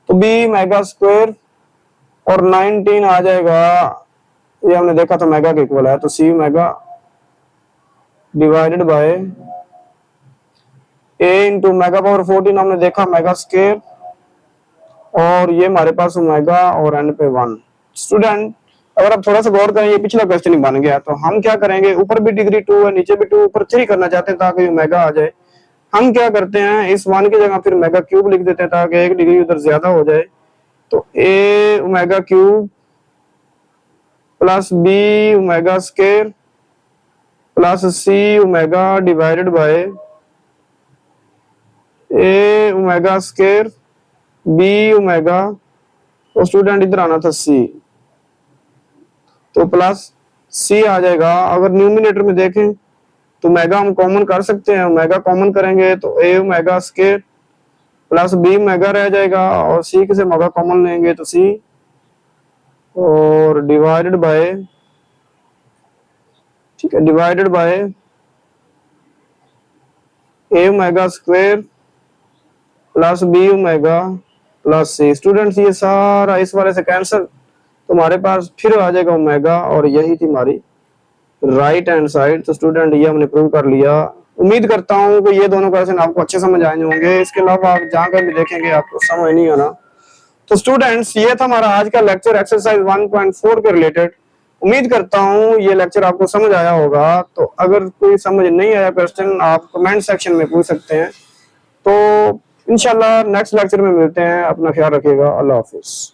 तो बी मेगा स्क्वायर और 19 आ जाएगा, ये हमने देखा था मेगा के इक्वल है, तो c omega divided by a into omega power 14 हमने देखा मेगा स्क्वायर, और ये हमारे पास ओमेगा और एन पे 1। स्टूडेंट अगर आप थोड़ा सा गौर करें, ये पिछला क्वेश्चन ही बन गया, तो हम क्या करेंगे, ऊपर भी डिग्री 2 है, नीचे भी 2, ऊपर 3 करना चाहते हैं ताकि ओमेगा आ जाए। हम क्या करते हैं, इस 1 की जगह फिर मेगा क्यूब लिख देते हैं ताकि 1 डिग्री उधर ज्यादा हो जाए, तो a omega cube plus B omega square plus C omega divided by A omega square b omega, तो स्टूडेंट इधर आना था सी, तो प्लस सी आ जाएगा। अगर न्यूमिनेटर में देखें तो ओमेगा हम कॉमन कर सकते हैं, ओमेगा कॉमन करेंगे तो a omega square plus B omega रह जाएगा, और सी के से ओमेगा कॉमन लेंगे तो सी, और डिवाइडेड बाय, ठीक है, divided by A omega square plus B omega plus C. Students ये सारा इस वाले से कैंसिल, तो हमारे पास फिर आ जाएगा ओमेगा, और यही थी हमारी राइट हैंड साइड। तो स्टूडेंट ये हमने प्रूव कर लिया। उम्मीद करता हूँ कि ये दोनों क्वेश्चन आपको अच्छे समझ आए होंगे, इसके अलावा आप जहाँ कहीं भी देखेंगे आपको समझ नहीं आना। तो स्टूडेंट्स ये था हमारा आज का लेक्चर एक्सरसाइज 1.4 के रिलेटेड। उम्मीद करता हूँ ये लेक्चर आपको समझ आया होगा। तो अगर कोई समझ नहीं आया क्वेश्चन, आप कमेंट सेक्शन में पूछ सकते हैं। तो इंशाल्लाह नेक्स्ट लेक्चर में मिलते हैं। अपना ख्याल रखिएगा। अल्लाह हाफिज।